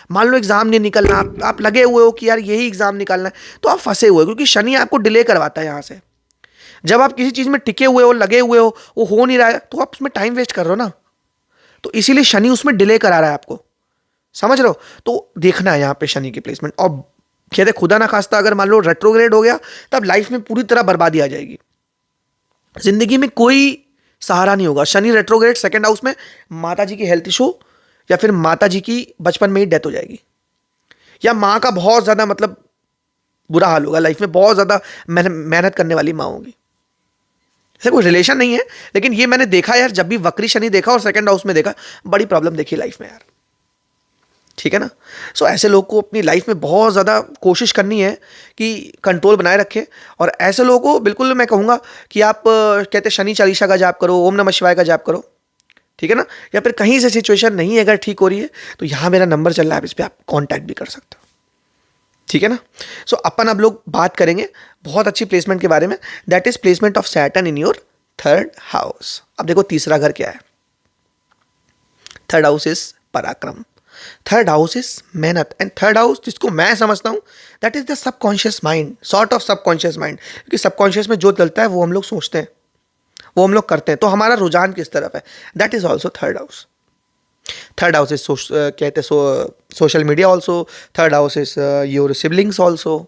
मान लो एग्जाम नहीं निकलना, आप लगे हुए हो कि यार यही एग्जाम निकालना है, तो आप फंसे हुए हो, क्योंकि शनि आपको डिले करवाता है यहां से। जब आप किसी चीज में टिके हुए हो, लगे हुए हो, वो हो नहीं रहा है, तो आप उसमें टाइम वेस्ट कर रहे हो ना, तो इसीलिए शनि उसमें डिले करा रहा है आपको, समझ रहे हो। तो देखना है यहाँ पे शनि की प्लेसमेंट। और कहते खुदा ना खास्ता अगर मान लो रेट्रोग्रेड हो गया, तब लाइफ में पूरी तरह बर्बादी आ जाएगी, जिंदगी में कोई सहारा नहीं होगा। शनि रेट्रोग्रेड सेकंड हाउस में, माता जी की हेल्थ इशू, या फिर माता जी की बचपन में ही डेथ हो जाएगी, या माँ का बहुत ज्यादा मतलब बुरा हाल होगा लाइफ में, बहुत ज्यादा मेहनत करने वाली माँ होगी। ऐसे कोई रिलेशन नहीं है, लेकिन ये मैंने देखा यार, जब भी वक्री शनि देखा और सेकंड हाउस में देखा, बड़ी प्रॉब्लम देखी लाइफ में यार, ठीक है ना। सो ऐसे लोग को अपनी लाइफ में बहुत ज़्यादा कोशिश करनी है कि कंट्रोल बनाए रखे। और ऐसे लोगों को बिल्कुल मैं कहूँगा कि आप कहते शनि चालीसा का जाप करो, ओम नमः शिवाय का जाप करो, ठीक है ना। या फिर कहीं से सिचुएशन नहीं अगर ठीक हो रही है, तो यहाँ मेरा नंबर चल रहा है, इस पर आप कॉन्टैक्ट भी कर सकते हो, ठीक है ना। सो अपन अब लोग बात करेंगे बहुत अच्छी प्लेसमेंट के बारे में, that is placement of Saturn in your third house. अब देखो तीसरा घर क्या है, थर्ड हाउस इज पराक्रम, थर्ड हाउस इज मेहनत। एंड थर्ड हाउस जिसको मैं समझता हूं that is the subconscious mind, sort of subconscious mind, क्योंकि सबकॉन्शियस में जो चलता है वो हम लोग सोचते हैं, वो हम लोग करते हैं, तो हमारा रुझान किस तरफ है, that is also third house. Third house is कहते social media also, third house is your siblings also,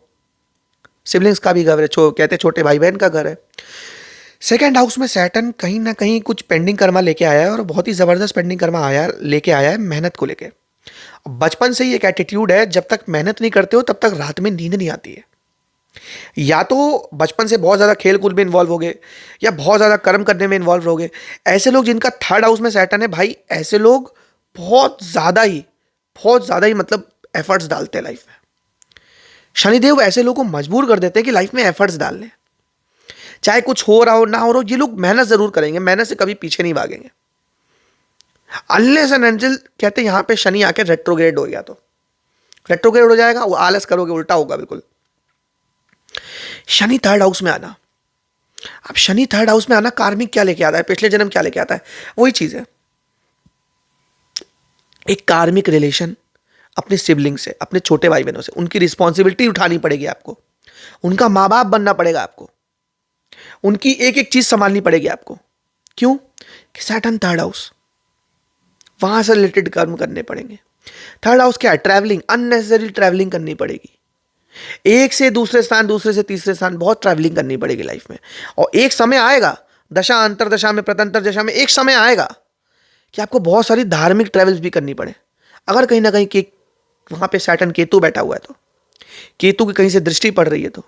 siblings का भी घर है, कहते छोटे भाई बहन का घर है। सेकेंड हाउस में सैटर्न कहीं ना कहीं कुछ पेंडिंग कर्मा लेके आया है, और बहुत ही जबरदस्त पेंडिंग कर्मा लेके आया है मेहनत को लेके। बचपन से ही एक एटीट्यूड है, जब तक मेहनत नहीं करते हो तब तक रात में नींद नहीं आती है। या तो बचपन से बहुत ज़्यादा खेल कूद में इन्वॉल्व हो गए, या बहुत ज़्यादा कर्म करने में इन्वॉल्व हो गए। ऐसे लोग जिनका थर्ड हाउस में सैटर्न है भाई, ऐसे लोग बहुत ज़्यादा ही मतलब एफर्ट्स डालते हैं लाइफ में। शनिदेव ऐसे लोगों को मजबूर कर देते हैं कि लाइफ में एफर्ट्स डालने, चाहे कुछ हो रहा हो ना हो रहा हो, ये लोग मेहनत जरूर करेंगे, मेहनत से कभी पीछे नहीं भागेंगे। अनलेस एंड अनटिल कहते हैं यहाँ पे शनि आके रेट्रोग्रेड हो गया, तो रेट्रोग्रेड हो जाएगा, वो आलस करोगे, उल्टा होगा बिल्कुल। शनि थर्ड हाउस में आना, अब शनि थर्ड हाउस में आना कार्मिक क्या लेके आता है, पिछले जन्म क्या लेके आता है, वही चीज है, एक कार्मिक रिलेशन अपने सिबलिंग से, अपने छोटे भाई बहनों से, उनकी रिस्पॉन्सिबिलिटी उठानी पड़ेगी आपको, उनका माँ बाप बनना पड़ेगा आपको, उनकी एक एक चीज संभालनी पड़ेगी आपको। क्यों? कि सैटर्न थर्ड हाउस, वहां से रिलेटेड कर्म करने पड़ेंगे। थर्ड हाउस क्या है? ट्रैवलिंग, अननेसेसरी ट्रैवलिंग करनी पड़ेगी, एक से दूसरे स्थान, दूसरे से तीसरे स्थान, बहुत ट्रैवलिंग करनी पड़ेगी लाइफ में। और एक समय आएगा, दशा अंतर दशा में, प्रतंतर दशा में, एक समय आएगा कि आपको बहुत सारी धार्मिक ट्रैवल्स भी करनी पड़े। अगर कहीं ना कहीं वहां पे सैटर्न केतु बैठा हुआ है, तो केतु की कहीं से दृष्टि पड़ रही है, तो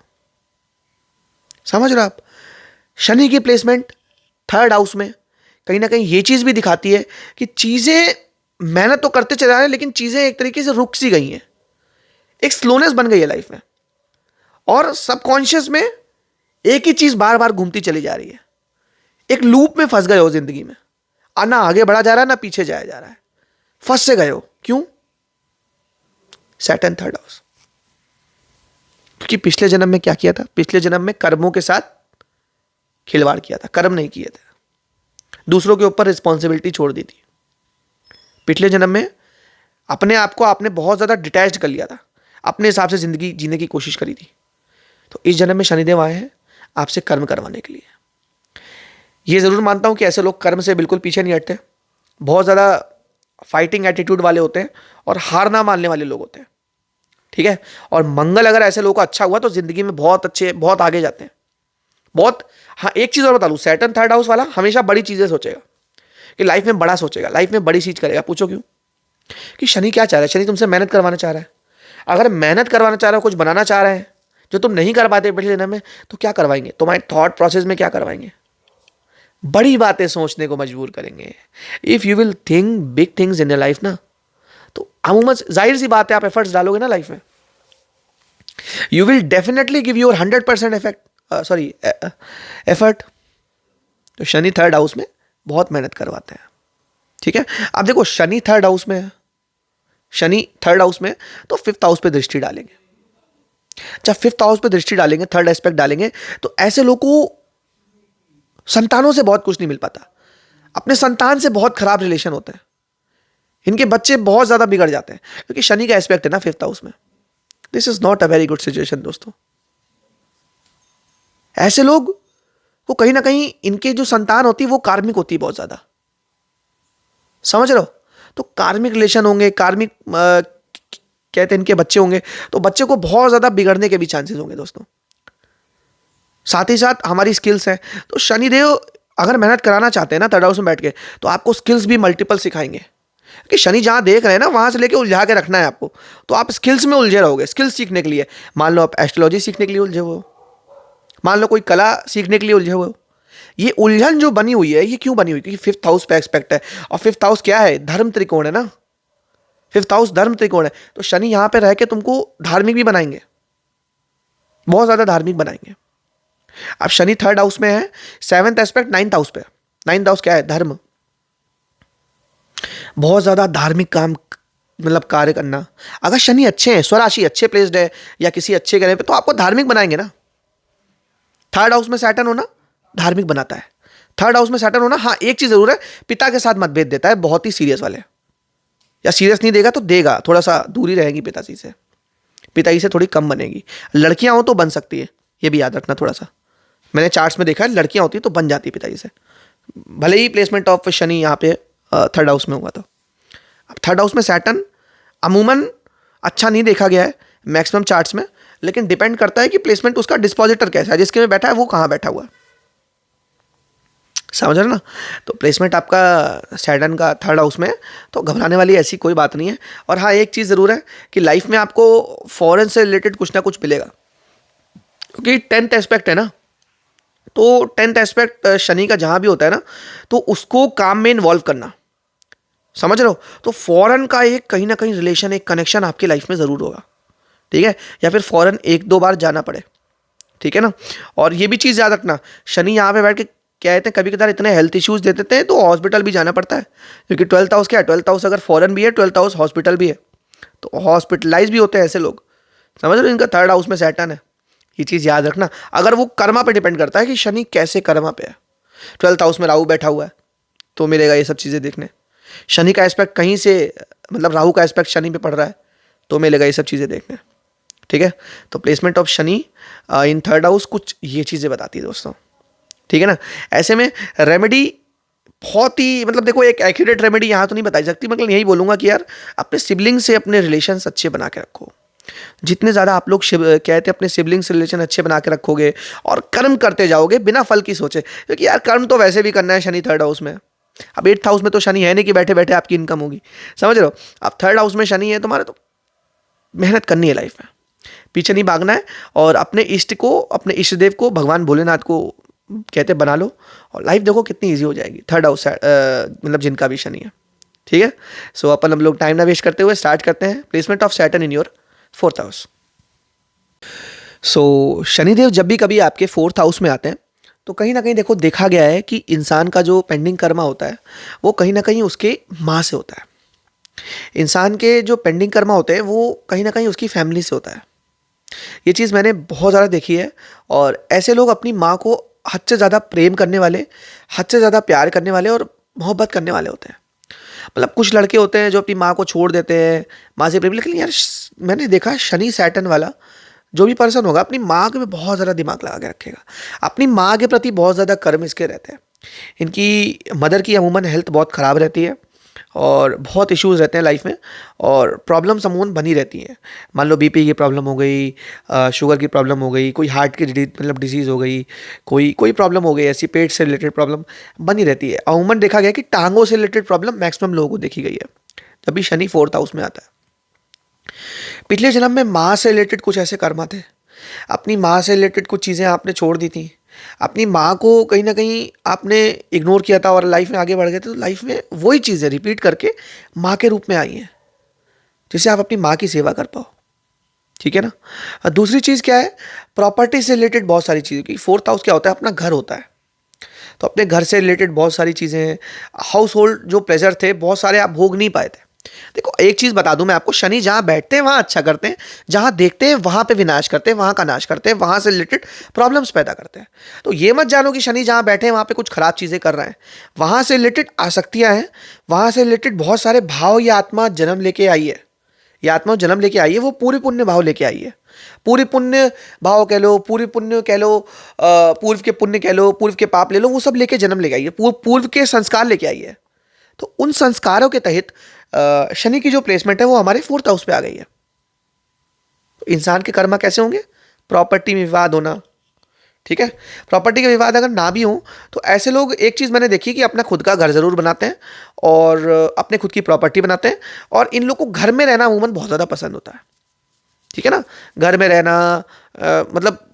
समझ रहे हो आप। शनि की प्लेसमेंट थर्ड हाउस में कहीं ना कहीं ये चीज़ भी दिखाती है कि चीज़ें मेहनत तो करते चले जा रहे हैं, लेकिन चीज़ें एक तरीके से रुक सी गई हैं, एक स्लोनेस बन गई है लाइफ में, और सबकॉन्शियस में एक ही चीज़ बार बार घूमती चली जा रही है। एक लूप में फंस गए हो जिंदगी में, ना आगे बढ़ा जा रहा है ना पीछे जाया जा रहा है, फंस से गए हो। क्यों? Saturn third house. क्योंकि पिछले जन्म में क्या किया था? पिछले जन्म में कर्मों के साथ खिलवाड़ किया था, कर्म नहीं किए थे, दूसरों के ऊपर रिस्पॉन्सिबिलिटी छोड़ दी थी। पिछले जन्म में अपने आप को आपने बहुत ज़्यादा डिटैच्ड कर लिया था, अपने हिसाब से ज़िंदगी जीने की कोशिश करी थी। तो इस जन्म में शनिदेव आए हैं आपसे कर्म करवाने के लिए। ये ज़रूर मानता हूँ कि ऐसे लोग कर्म से बिल्कुल पीछे नहीं हटते, बहुत ज़्यादा फाइटिंग एटीट्यूड वाले होते हैं और हार ना मानने वाले लोग होते हैं, ठीक है। और मंगल अगर ऐसे लोगों का अच्छा हुआ तो ज़िंदगी में बहुत अच्छे, बहुत आगे जाते हैं, बहुत। हाँ, एक चीज़ और बता दूँ, सैटर्न थर्ड हाउस वाला हमेशा बड़ी चीज़ें सोचेगा, कि लाइफ में बड़ा सोचेगा, लाइफ में बड़ी चीज़ करेगा। पूछो क्यों? कि शनि क्या चाह रहा है? शनि तुमसे मेहनत करवाना चाह रहा है। अगर मेहनत करवाना चाह रहा है, कुछ बनाना चाह रहे हैं जो तुम नहीं कर पाते पिछले जन्म में, तो क्या करवाएंगे? तुम्हारे थॉट प्रोसेस में क्या करवाएंगे? बड़ी बातें सोचने को मजबूर करेंगे। If you will think big things in your life ना, तो अमूमन जाहिर सी बात है आप एफर्ट्स डालोगे ना लाइफ में, you will definitely give your 100% effort. तो शनि थर्ड हाउस में बहुत मेहनत करवाते हैं, ठीक है। अब देखो, शनि थर्ड हाउस में है, शनि थर्ड हाउस में, तो फिफ्थ हाउस पे दृष्टि डालेंगे। जब फिफ्थ हाउस पे दृष्टि डालेंगे, थर्ड एस्पेक्ट डालेंगे, तो ऐसे लोगों को संतानों से बहुत कुछ नहीं मिल पाता, अपने संतान से बहुत खराब रिलेशन होते हैं, इनके बच्चे बहुत ज्यादा बिगड़ जाते हैं, क्योंकि शनि का एस्पेक्ट है ना फिफ्थ हाउस में। This is not a very good situation दोस्तों। ऐसे लोग को कहीं ना कहीं इनके जो संतान होती है वो कार्मिक होती है बहुत ज्यादा, समझ रहे हो? तो कार्मिक रिलेशन होंगे, कार्मिक कहते हैं इनके बच्चे होंगे, तो बच्चे को बहुत ज्यादा बिगड़ने के भी चांसेस होंगे दोस्तों। साथ ही साथ हमारी स्किल्स हैं, तो शनिदेव अगर मेहनत कराना चाहते हैं ना थर्ड हाउस में बैठ के, तो आपको स्किल्स भी मल्टीपल सिखाएंगे, कि शनि जहां देख रहे हैं ना वहां से लेके उलझा के रखना है आपको। तो आप स्किल्स में उलझे रहोगे, स्किल्स सीखने के लिए। मान लो आप एस्ट्रोलॉजी सीखने के लिए उलझे हुए हो, मान लो कोई कला सीखने के लिए उलझे हुए हो। ये उलझन जो बनी हुई है, ये क्यों बनी हुई? क्योंकि फिफ्थ हाउस पे एक्सपेक्ट है, और फिफ्थ हाउस क्या है? धर्म त्रिकोण है ना, फिफ्थ हाउस धर्म त्रिकोण है। तो शनि यहां पे रह के तुमको धार्मिक भी बनाएंगे, बहुत ज्यादा धार्मिक बनाएंगे। अब शनि थर्ड हाउस में है, सेवंथ एस्पेक्ट नाइन्थ हाउस पे। नाइन्थ हाउस क्या है? धर्म, बहुत ज्यादा धार्मिक काम, मतलब कार्य करना। अगर शनि अच्छे हैं, स्वराशि अच्छे प्लेस्ड है या किसी अच्छे ग्रह पे, तो आपको धार्मिक बनाएंगे ना। थर्ड हाउस में सैटर्न होना धार्मिक बनाता है, थर्ड हाउस में सैटर्न होना। हाँ, एक चीज जरूर है, पिता के साथ मतभेद देता है, बहुत ही सीरियस वाले, या सीरियस नहीं देगा तो देगा, थोड़ा सा दूरी रहेगी पिताजी से, पिताजी से थोड़ी कम बनेगी। लड़कियां हो तो बन सकती है, ये भी याद रखना थोड़ा सा। मैंने चार्ट्स में देखा है, लड़कियां होती तो बन जाती है पिताजी से, भले ही प्लेसमेंट ऑफ शनि यहाँ पे थर्ड हाउस में हुआ था। अब थर्ड हाउस में सैटर्न अमूमन अच्छा नहीं देखा गया है मैक्सिमम चार्ट्स में, लेकिन डिपेंड करता है कि प्लेसमेंट उसका डिस्पोजिटर कैसा है, जिसके में बैठा है वो कहाँ बैठा हुआ है, समझ रहे ना। तो प्लेसमेंट आपका सैटर्न का थर्ड हाउस में है, तो घबराने वाली ऐसी कोई बात नहीं है। और हाँ, एक चीज़ ज़रूर है कि लाइफ में आपको फॉरेन से रिलेटेड कुछ ना कुछ मिलेगा, क्योंकि टेंथ एस्पेक्ट है ना। तो टेंथ एस्पेक्ट शनि का जहाँ भी होता है ना, तो उसको काम में इन्वॉल्व करना, समझ रहे हो। तो फॉरेन का एक कहीं ना कहीं रिलेशन, एक कनेक्शन आपकी लाइफ में ज़रूर होगा, ठीक है। या फिर फॉरेन एक दो बार जाना पड़े, ठीक है ना। और ये भी चीज़ याद रखना, शनि यहाँ पे बैठ के क्या कहते हैं, कभी कभार इतने हेल्थ इश्यूज दे देते हैं तो हॉस्पिटल भी जाना पड़ता है, क्योंकि ट्वेल्थ हाउस क्या है? ट्वेल्थ हाउस अगर फॉरेन भी है, ट्वेल्थ हाउस हॉस्पिटल भी है, तो हॉस्पिटलाइज भी होते हैं ऐसे लोग, समझ रहे हो। इनका थर्ड हाउस में सैटर्न है, ये चीज़ याद रखना। अगर वो कर्मा पे डिपेंड करता है कि शनि कैसे कर्मा पे है। ट्वेल्थ हाउस में राहु बैठा हुआ है तो मिलेगा ये सब चीज़ें देखने। शनि का एस्पेक्ट कहीं से, मतलब राहु का एस्पेक्ट शनि पे पड़ रहा है तो मिलेगा ये सब चीज़ें देखने, ठीक है। तो placement of Shani in third house कुछ ये चीज़ें बताती है दोस्तों, ठीक है ना। ऐसे में रेमेडी बहुत ही, मतलब देखो, एक एक्यूरेट रेमेडी यहाँ तो नहीं बताई सकती, मतलब यही बोलूँगा कि यार अपने सिबलिंग से अपने रिलेशंस अच्छे बना के रखो। जितने ज़्यादा आप लोग कहते हैं अपने सिबलिंग से रिलेशन अच्छे बना के रखोगे और कर्म करते जाओगे बिना फल की सोचे, क्योंकि यार कर्म तो वैसे भी करना है शनि थर्ड हाउस में। अब एट्थ हाउस में तो शनि है नहीं कि बैठे बैठे आपकी इनकम होगी, समझ रहे हो। अब थर्ड हाउस में शनि है तुम्हारे, तो मेहनत करनी है लाइफ में, पीछे नहीं भागना है। और अपने इष्ट को, अपने इष्ट देव को, भगवान भोलेनाथ को कहते बना लो और लाइफ देखो कितनी ईजी हो जाएगी। थर्ड हाउस मतलब जिनका भी शनि है, ठीक है। सो अपन हम लोग टाइम ना वेस्ट करते हुए स्टार्ट करते हैं। Placement of Saturn in your fourth house. So Shanidev जब भी कभी आपके फोर्थ हाउस में आते हैं तो कहीं ना कहीं देखो देखा गया है कि इंसान का जो पेंडिंग कर्मा होता है वो कहीं ना कहीं उसके माँ से होता है। इंसान के जो पेंडिंग कर्मा होते हैं वो कहीं ना कहीं उसकी फैमिली से होता है। ये चीज़ मैंने बहुत ज़्यादा देखी है। और ऐसे लोग अपनी माँ को हद से ज़्यादा प्रेम करने वाले, हद से ज़्यादा प्यार करने वाले और मोहब्बत करने वाले होते हैं। मतलब कुछ लड़के होते हैं जो अपनी माँ को छोड़ देते हैं, माँ से प्रेम, लेकिन यार मैंने देखा शनि सैटर्न वाला जो भी पर्सन होगा अपनी माँ के में बहुत ज़्यादा दिमाग लगा के रखेगा। अपनी माँ के प्रति बहुत ज़्यादा कर्म इसके रहते हैं। इनकी मदर की अमूमन हेल्थ बहुत ख़राब रहती है और बहुत इश्यूज रहते हैं लाइफ में और प्रॉब्लम्स अमूमन बनी रहती हैं। मान लो बीपी की प्रॉब्लम हो गई, शुगर की प्रॉब्लम हो गई, कोई हार्ट की मतलब डिजीज़ हो गई, कोई कोई प्रॉब्लम हो गई, ऐसी पेट से रिलेटेड प्रॉब्लम बनी रहती है। अमूमन देखा गया कि टांगों से रिलेटेड प्रॉब्लम मैक्सिमम लोगों को देखी गई है जब भी शनि फोर्थ हाउस में आता है। पिछले जन्म में माँ से रिलेटेड कुछ ऐसे कर्म थे, अपनी माँ से रिलेटेड कुछ चीज़ें आपने छोड़ दी थी, अपनी माँ को कहीं ना कहीं आपने इग्नोर किया था और लाइफ में आगे बढ़ गए थे, तो लाइफ में वही चीज़ें रिपीट करके माँ के रूप में आई हैं जिससे आप अपनी माँ की सेवा कर पाओ, ठीक है ना। और दूसरी चीज़ क्या है, प्रॉपर्टी से रिलेटेड बहुत सारी चीज़ें, क्योंकि फोर्थ हाउस क्या होता है, अपना घर होता है। तो अपने घर से रिलेटेड बहुत सारी चीज़ें हैं, हाउस होल्ड जो प्लेजर थे बहुत सारे आप भोग नहीं पाए थे। देखो एक चीज़ बता दूं मैं आपको, शनि जहाँ बैठते हैं वहाँ अच्छा करते हैं, जहाँ देखते हैं वहाँ पे विनाश करते हैं, वहाँ का नाश करते हैं, वहाँ से रिलेटेड प्रॉब्लम्स पैदा करते हैं। तो ये मत जानो कि शनि जहाँ बैठे हैं वहाँ पे कुछ खराब चीज़ें कर रहे हैं। वहाँ से रिलेटेड आसक्तियाँ हैं, वहाँ से रिलेटेड बहुत सारे भाव या आत्मा जन्म लेके आई है। ये आत्मा जन्म लेके आई है, वो पूरी पुण्य भाव लेके आई है। पूरी पुण्य भाव कह लो, पूरी पुण्य कह लो, पूर्व के पुण्य कह लो, पूर्व के पाप ले लो, वो सब लेके जन्म लेके आई है, पूर्व के संस्कार लेके आई है। तो उन संस्कारों के तहत शनि की जो प्लेसमेंट है वो हमारे फोर्थ हाउस पे आ गई है। तो इंसान के कर्म कैसे होंगे, प्रॉपर्टी में विवाद होना, ठीक है। प्रॉपर्टी के विवाद अगर ना भी हो तो ऐसे लोग, एक चीज़ मैंने देखी कि अपना खुद का घर ज़रूर बनाते हैं और अपने खुद की प्रॉपर्टी बनाते हैं, और इन लोग को घर में रहना अमूमन बहुत ज़्यादा पसंद होता है, ठीक है ना। घर में रहना मतलब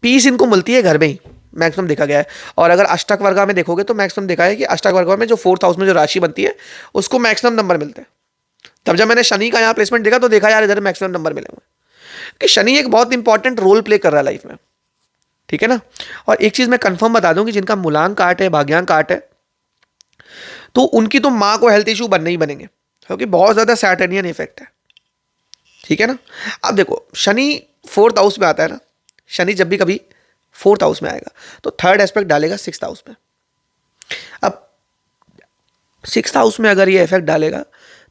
पीस इनको मिलती है घर में ही, मैक्सिमम देखा गया है। और अगर अष्टक वर्गा में देखोगे तो मैक्सिमम देखा है कि अष्टक वर्गा में जो फोर्थ हाउस में जो राशि बनती है उसको मैक्सिमम नंबर मिलते हैं। तब जब मैंने शनि का यहाँ प्लेसमेंट देखा तो देखा यार इधर मैक्सिमम नंबर मिले हुए, कि शनि एक बहुत इंपॉर्टेंट रोल प्ले कर रहा है लाइफ में, ठीक है ना। और एक चीज मैं कंफर्म बता दूं कि जिनका मूलांक आठ है, भाग्यांक आठ है, तो उनकी तो माँ को हेल्थ इशू बनने ही बनेंगे, क्योंकि बहुत ज्यादा सैटर्नियन इफेक्ट है, ठीक है ना। अब देखो शनि फोर्थ हाउस में आता है ना, शनि जब भी कभी फोर्थ हाउस में आएगा तो थर्ड एस्पेक्ट डालेगा सिक्स्थ हाउस में। अब सिक्स्थ हाउस में अगर ये इफेक्ट डालेगा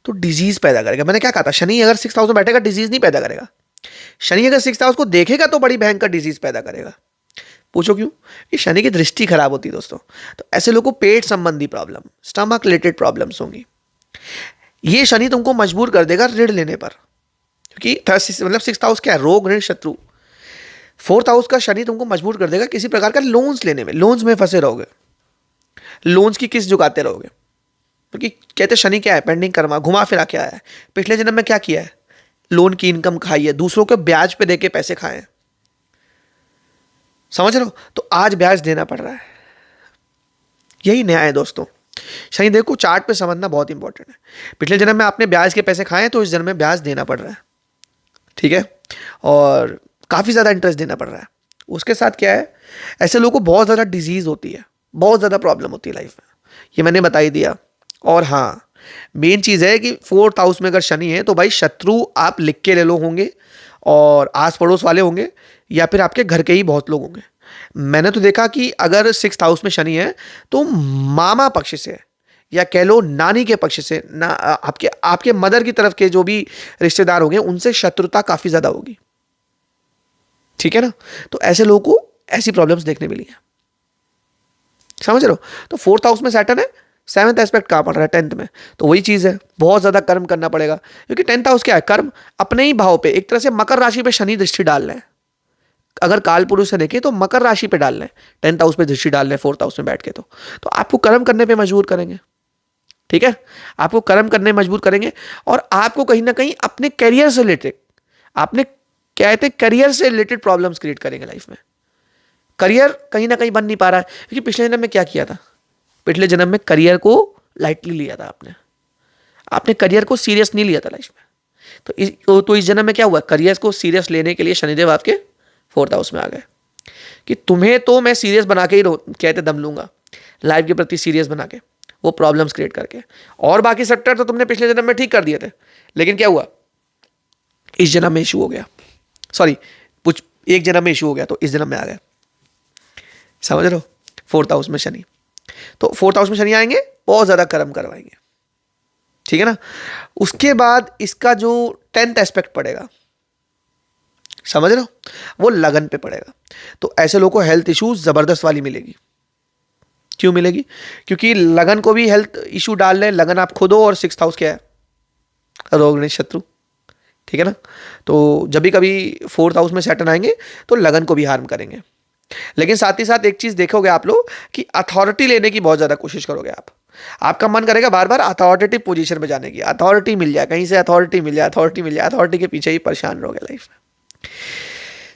तो डिजीज पैदा करेगा। मैंने क्या कहा था, शनि अगर सिक्स्थ हाउस में बैठेगा डिजीज नहीं पैदा करेगा। शनि अगर सिक्स्थ हाउस को देखेगा तो बड़ी भयंकर डिजीज पैदा करेगा। पूछो क्यों, ये शनि की दृष्टि खराब होती है दोस्तों। तो ऐसे लोगों को पेट संबंधी प्रॉब्लम, स्टमक रिलेटेड प्रॉब्लम्स होंगी। ये शनि तुमको मजबूर कर देगा ऋण लेने पर, क्योंकि मतलब सिक्स्थ हाउस क्या है, रोग ऋण शत्रु। फोर्थ हाउस का शनि तुमको मजबूर कर देगा किसी प्रकार का लोन्स लेने में, लोन्स में फंसे रहोगे, लोन्स की किस्त चुकाते रहोगे। क्योंकि कहते शनि क्या है, पेंडिंग कर्मा, घुमा फिरा के आया है। पिछले जन्म में क्या किया है, लोन की इनकम खाई है, दूसरों के ब्याज पे देके पैसे खाए हैं, समझ रहे हो। तो आज ब्याज देना पड़ रहा है, यही न्याय है दोस्तों। शनिदेव को चार्ट पे समझना बहुत इंपॉर्टेंट है। पिछले जन्म में आपने ब्याज के पैसे खाए तो इस जन्म में ब्याज देना पड़ रहा है, ठीक है, और काफी ज्यादा इंटरेस्ट देना पड़ रहा है। उसके साथ क्या है, ऐसे लोगों को बहुत ज्यादा डिजीज होती है, बहुत ज्यादा प्रॉब्लम होती है लाइफ में, ये मैंने बता ही दिया। और हाँ, मेन चीज है कि फोर्थ हाउस में अगर शनि है तो भाई शत्रु आप लिख के ले लो होंगे, और आस पड़ोस वाले होंगे, या फिर आपके घर के ही बहुत लोग होंगे। मैंने तो देखा कि अगर सिक्स्थ हाउस में शनि है तो मामा पक्ष से, या कह लो नानी के पक्ष से ना, आपके आपके मदर की तरफ के जो भी रिश्तेदार होंगे उनसे शत्रुता काफी ज्यादा होगी, ठीक है ना। तो ऐसे लोगों को ऐसी प्रॉब्लम्स देखने मिली है, समझ रहे हो। तो फोर्थ हाउस में सैटर्न है, सेवंथ एस्पेक्ट कहाँ पड़ रहा है, टेंथ में। तो वही चीज है, बहुत ज्यादा कर्म करना पड़ेगा, क्योंकि टेंथ हाउस क्या है, कर्म। अपने ही भाव पे एक तरह से मकर राशि पे शनि दृष्टि डाल रहे हैं। अगर काल पुरुष से देखें तो मकर राशि पे डाल रहे हैं, टेंथ हाउस पे दृष्टि डाल रहे हैं फोर्थ हाउस में बैठ के। तो आपको कर्म करने पे मजबूर करेंगे, ठीक है, आपको कर्म करने मजबूर करेंगे। और आपको कहीं ना कहीं अपने करियर से रिलेटेड, आपने कहते करियर से रिलेटेड प्रॉब्लम्स क्रिएट करेंगे लाइफ में। करियर कहीं ना कहीं बन नहीं पा रहा है, क्योंकि पिछले जन्म में क्या किया था, पिछले जन्म में करियर को लाइटली लिया था आपने, आपने करियर को सीरियस नहीं लिया था लाइफ में। तो इस जन्म में क्या हुआ, करियर को सीरियस लेने के लिए शनिदेव आपके 4th हाउस में आ गए कि तुम्हें तो मैं सीरियस बना के ही कहते दम लूंगा, लाइफ के प्रति सीरियस बना के, वो प्रॉब्लम्स क्रिएट करके। और बाकी सेक्टर तो तुमने पिछले जन्म में ठीक कर दिए थे, लेकिन क्या हुआ, इस जन्म में इशू हो गया, सॉरी कुछ एक जन्म में इशू हो गया तो इस जन्म में आ गए, समझ रहे हो। 4th हाउस में शनि, तो 4th हाउस में शनि आएंगे, बहुत ज्यादा कर्म करवाएंगे, ठीक है ना। उसके बाद इसका जो 10th एस्पेक्ट पड़ेगा, समझ रहे हो, वो लगन पे पड़ेगा। तो ऐसे लोगों को हेल्थ इश्यूज जबरदस्त वाली मिलेगी। क्यों मिलेगी, क्योंकि लगन को भी हेल्थ इशू डाल रहे, लगन आप खुद हो, और 6th हाउस क्या है, रोग गणेश शत्रु, ठीक है ना। तो जब भी कभी 4th हाउस में सैटर्न आएंगे तो लगन को भी हार्म करेंगे। लेकिन साथ ही साथ एक चीज देखोगे आप लोग कि अथॉरिटी लेने की बहुत ज्यादा कोशिश करोगे आप, आपका मन करेगा बार बार अथॉरिटेटिव पोजीशन में जाने की, अथॉरिटी मिल जाए कहीं से, अथॉरिटी मिल जाए, अथॉरिटी मिल जाए, अथॉरिटी के पीछे ही परेशान रहोगे लाइफ में।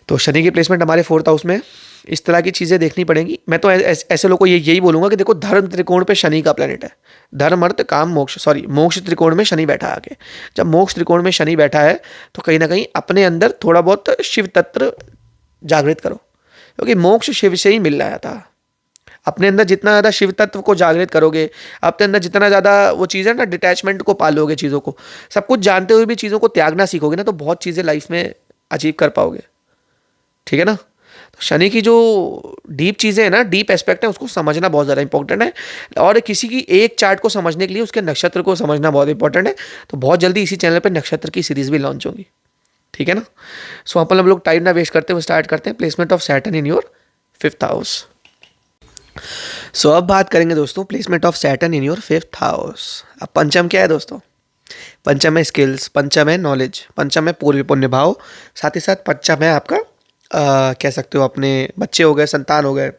तो शनि की प्लेसमेंट हमारे 4th हाउस में, इस तरह की चीजें देखनी पड़ेंगी। मैं तो ऐसे लोगों को यही बोलूंगा कि देखो, धर्म त्रिकोण पे शनि का प्लेनेट है, धर्म अर्थ काम मोक्ष, सॉरी मोक्ष त्रिकोण में शनि बैठा है आके। जब मोक्ष त्रिकोण में शनि बैठा है तो कहीं ना कहीं अपने अंदर थोड़ा बहुत शिव तत्व जागृत करो, क्योंकि मोक्ष शिव से ही मिल रहा था। अपने अंदर जितना ज़्यादा शिव तत्व को जागृत करोगे, अपने अंदर जितना ज़्यादा वो चीज़ है ना, डिटैचमेंट को पालोगे, चीज़ों को, सब कुछ जानते हुए भी चीज़ों को त्यागना सीखोगे ना, तो बहुत चीज़ें लाइफ में अचीव कर पाओगे, ठीक है ना। तो शनि की जो डीप चीज़ें हैं ना, डीप एस्पेक्ट है, उसको समझना बहुत ज़्यादा इंपॉर्टेंट है। और किसी की एक चार्ट को समझने के लिए उसके नक्षत्र को समझना बहुत इंपॉर्टेंट है। तो बहुत जल्दी इसी चैनल पर नक्षत्र की सीरीज भी लॉन्च होगी, ठीक है ना। सो अपन हम लोग टाइम ना वेस्ट करते हुए स्टार्ट करते हैं placement of Saturn in your 5th house. So अब बात करेंगे दोस्तों placement of Saturn in your 5th house. अब पंचम क्या है दोस्तों, पंचम है स्किल्स, पंचम है नॉलेज, पंचम है पूर्व पुण्य भाव, साथ ही साथ पंचम है आपका कह सकते हो अपने बच्चे हो गए, संतान हो गए।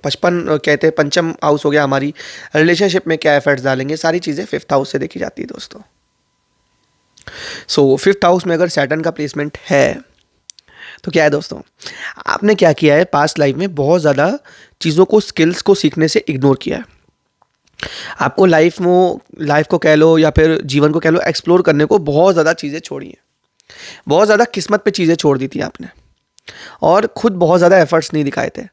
55 कहते हैं पंचम हाउस हो गया हमारी रिलेशनशिप में क्या एफर्ट्स डालेंगे, सारी चीज़ें 5th हाउस से देखी जाती है दोस्तों। सो 5th हाउस में अगर सैटर्न का प्लेसमेंट है तो क्या है दोस्तों, आपने क्या किया है पास्ट लाइफ में, बहुत ज़्यादा चीज़ों को, स्किल्स को सीखने से इग्नोर किया है। आपको लाइफ को कह लो या फिर जीवन को कह लो, एक्सप्लोर करने को बहुत ज़्यादा चीज़ें छोड़ी हैं, बहुत ज़्यादा किस्मत पे चीज़ें छोड़ दी थी आपने, और खुद बहुत ज़्यादा एफर्ट्स नहीं दिखाए थे।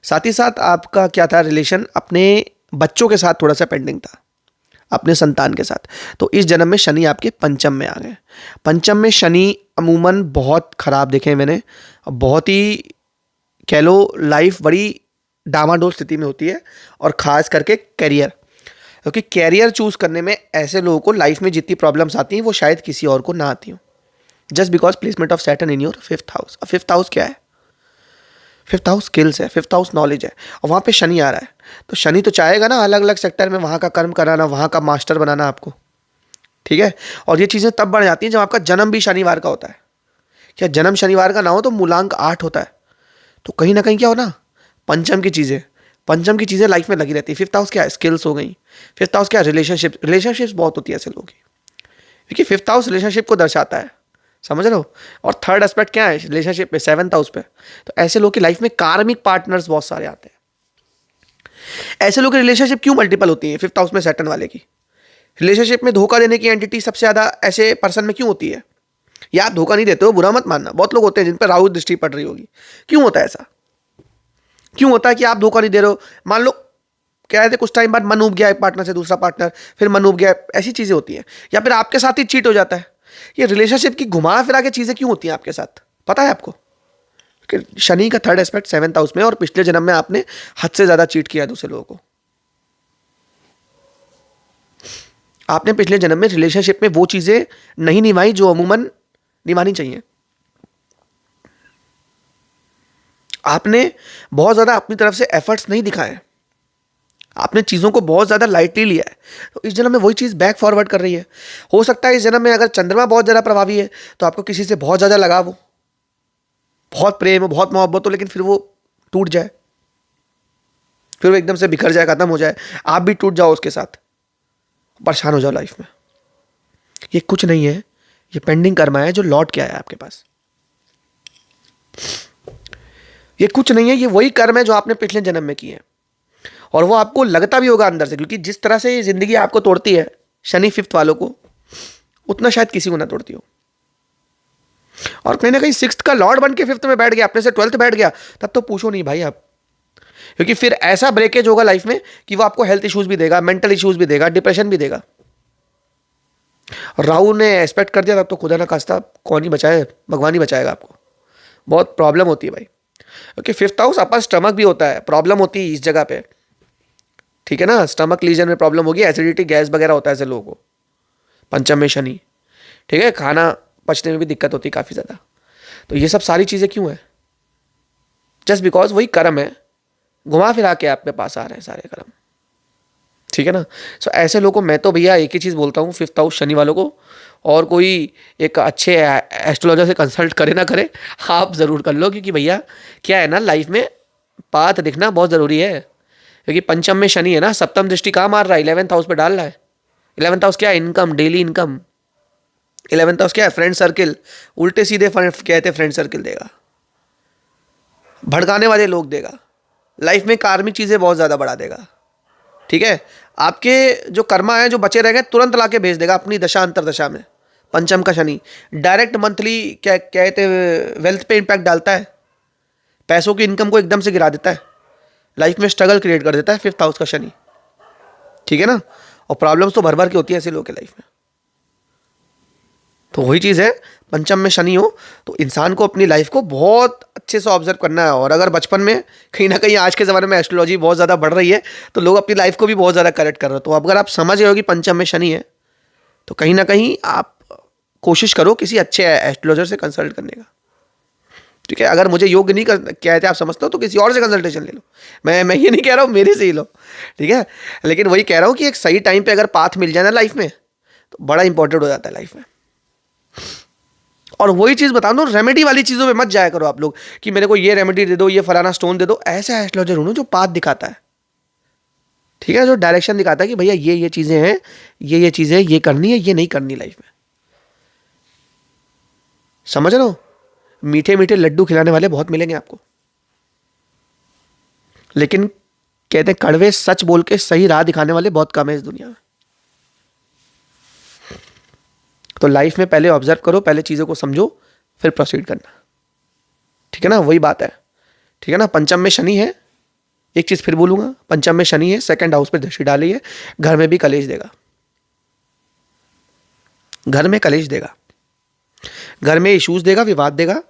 साथ ही साथ आपका क्या था, रिलेशन अपने बच्चों के साथ थोड़ा सा पेंडिंग था, अपने संतान के साथ। तो इस जन्म में शनि आपके पंचम में आ गए। पंचम में शनि अमूमन बहुत खराब देखे मैंने, बहुत ही कह लो लाइफ बड़ी डामाडोल स्थिति में होती है, और ख़ास करके करियर, क्योंकि कैरियर चूज करने में ऐसे लोगों को लाइफ में जितनी प्रॉब्लम्स आती हैं वो शायद किसी और को ना आती हो, just because placement of Saturn in your 5th house. 5th house क्या है, 5th हाउस स्किल्स है, 5th हाउस नॉलेज है, और वहाँ पे शनि आ रहा है। तो शनि तो चाहेगा ना अलग अलग सेक्टर में वहाँ का कर्म कराना, वहाँ का मास्टर बनाना आपको, ठीक है। और ये चीज़ें तब बढ़ जाती हैं जब आपका जन्म भी शनिवार का होता है। क्या जन्म शनिवार का ना हो तो मूलांक 8 होता है, तो कहीं ना कहीं क्या हो ना, पंचम की चीज़ें लाइफ में लगी रहती है। 5th हाउस क्या है, स्किल्स हो गई। 5th हाउस क्या है, रिलेशनशिप्स बहुत होती है ऐसे लोगों की, क्योंकि 5th हाउस रिलेशनशिप को दर्शाता है, समझ रहे हो। और 3rd एस्पेक्ट क्या है रिलेशनशिप पे, 7th हाउस पे। तो ऐसे लोगों की लाइफ में कार्मिक पार्टनर्स बहुत सारे आते हैं। ऐसे लोगों की रिलेशनशिप क्यों मल्टीपल होती है 5th हाउस में सैटर्न वाले की, रिलेशनशिप में धोखा देने की एंटिटी सबसे ज्यादा ऐसे पर्सन में क्यों होती है। या आप धोखा नहीं देते हो, बुरा मत मानना, बहुत लोग होते हैं जिन पर राहु दृष्टि पड़ रही होगी। क्यों होता है ऐसा, क्यों होता है कि आप धोखा नहीं दे रहे हो। मान लो कह रहे थे कुछ टाइम बाद मन उब गया एक पार्टनर से दूसरा पार्टनर, फिर मन उब गया, ऐसी चीजें होती हैं। या फिर आपके साथ ही चीट हो जाता है। ये रिलेशनशिप की घुमा फिरा के चीजें क्यों होती हैं आपके साथ, पता है आपको। कि शनि का 3rd एस्पेक्ट 7th हाउस में, और पिछले जन्म में आपने हद से ज्यादा चीट किया दूसरे लोगों को। आपने पिछले जन्म में रिलेशनशिप में वो चीजें नहीं निभाई जो अमूमन निभानी चाहिए। आपने बहुत ज्यादा अपनी तरफ से एफर्ट्स नहीं दिखाए, आपने चीजों को बहुत ज्यादा लाइटली लिया है। तो इस जन्म में वही चीज बैक फॉरवर्ड कर रही है। हो सकता है इस जन्म में अगर चंद्रमा बहुत ज्यादा प्रभावी है तो आपको किसी से बहुत ज्यादा लगाव हो, बहुत प्रेम हो, बहुत मोहब्बत हो, लेकिन फिर वो टूट जाए, फिर वो एकदम से बिखर जाए, खत्म हो जाए, आप भी टूट जाओ उसके साथ, परेशान हो जाओ लाइफ में। ये कुछ नहीं है, ये पेंडिंग कर्मा है जो लौट के आया आपके पास। ये कुछ नहीं है, ये वही कर्म है जो आपने पिछले जन्म में किए हैं, और वो आपको लगता भी होगा अंदर से, क्योंकि जिस तरह से ये जिंदगी आपको तोड़ती है शनि फिफ्थ वालों को, उतना शायद किसी को ना तोड़ती हो। और कहीं ना कहीं सिक्स्थ का लॉर्ड बन के फिफ्थ में बैठ गया, अपने से ट्वेल्थ बैठ गया, तब तो पूछो नहीं भाई आप, क्योंकि फिर ऐसा ब्रेकेज होगा लाइफ में कि वो आपको हेल्थ इश्यूज भी देगा, मेंटल इश्यूज भी देगा, डिप्रेशन भी देगा। राहु ने एक्सपेक्ट कर दिया तब तो खुदा ना खास्ता कौन ही बचाए, भगवान ही बचाएगा आपको। बहुत प्रॉब्लम होती है भाई, क्योंकि फिफ्थ हाउस अपर स्टमक भी होता है, प्रॉब्लम होती है इस जगह पे, ठीक है ना। स्टमक लीजन में प्रॉब्लम होगी, एसिडिटी गैस वगैरह होता है ऐसे लोगों को। पंचम में शनि, ठीक है, खाना पचने में भी दिक्कत होती है काफ़ी ज़्यादा। तो ये सब सारी चीज़ें क्यों है? जस्ट बिकॉज वही कर्म है, घुमा फिरा के आपके पास आ रहे हैं सारे कर्म, ठीक है ना। सो ऐसे लोगों को मैं तो भैया एक ही चीज़ बोलता हूँ, फिफ्थ हाउस शनि वालों को, और कोई एक अच्छे एस्ट्रोलॉजर से कंसल्ट करे ना करे, आप ज़रूर कर लो, क्योंकि भैया क्या है ना, लाइफ में पाथ दिखना बहुत ज़रूरी है। क्योंकि पंचम में शनि है ना, सप्तम दृष्टि कहाँ मार रहा है? 11th हाउस पे डाल रहा है। 11th हाउस क्या है? Income, daily income. 11th house क्या है? Friend circle. उल्टे सीधे कहते फ्रेंड सर्किल देगा, भड़काने वाले लोग देगा, लाइफ में कार्मिक चीज़ें बहुत ज़्यादा बढ़ा देगा, ठीक है। आपके जो कर्मा है जो बचे रह गए तुरंत ला के भेज देगा अपनी दशा अंतर दशा में। पंचम का शनि डायरेक्ट मंथली क्या कहते वेल्थ पे इंपैक्ट डालता है, पैसों की इनकम को एकदम से गिरा देता है, लाइफ में स्ट्रगल क्रिएट कर देता है फिफ्थ हाउस का शनि, ठीक है ना। और प्रॉब्लम्स तो भर भर के होती है ऐसे लोगों के लाइफ में। तो वही चीज़ है, पंचम में शनि हो तो इंसान को अपनी लाइफ को बहुत अच्छे से ऑब्जर्व करना है। और अगर बचपन में कहीं ना कहीं आज के ज़माने में एस्ट्रोलॉजी बहुत ज़्यादा बढ़ रही है, तो लोग अपनी लाइफ को भी बहुत ज़्यादा करेक्ट कर रहे हो। तो अगर आप समझ रहे हो कि पंचम में शनि है, तो कहीं ना कहीं आप कोशिश करो किसी अच्छे एस्ट्रोलॉजर से कंसल्ट करने का, ठीक है। अगर मुझे योग्य नहीं कहते आप समझते हो, तो किसी और से कंसल्टेशन ले लो। मैं ये नहीं कह रहा हूँ मेरे से ही लो, ठीक है। लेकिन वही कह रहा हूँ कि एक सही टाइम पे अगर पाथ मिल जाए ना लाइफ में, तो बड़ा इंपॉर्टेंट हो जाता है लाइफ में। और वही चीज़ बता दो, रेमेडी वाली चीज़ों में मत जाया करो आप लोग कि मेरे को ये रेमेडी दे दो, ये फलाना स्टोन दे दो। ऐसा एस्ट्रोलॉजर ढूंढो जो पाथ दिखाता है, ठीक है, जो डायरेक्शन दिखाता है कि भैया ये चीज़ें हैं, ये चीज़ें ये करनी है, ये नहीं करनी लाइफ में। समझ रहे हो? मीठे मीठे लड्डू खिलाने वाले बहुत मिलेंगे आपको, लेकिन कहते हैं कड़वे सच बोल के सही राह दिखाने वाले बहुत कम है इस दुनिया में। तो लाइफ में पहले ऑब्जर्व करो, पहले चीज़ों को समझो, फिर प्रोसीड करना, ठीक है ना। वही बात है, ठीक है ना। पंचम में शनि है, एक चीज़ फिर बोलूंगा, पंचम में शनि है, सेकंड हाउस पे दृष्टि डाली है, घर में भी कलेश देगा, घर में कलेश देगा, घर में इश्यूज देगा, विवाद देगा,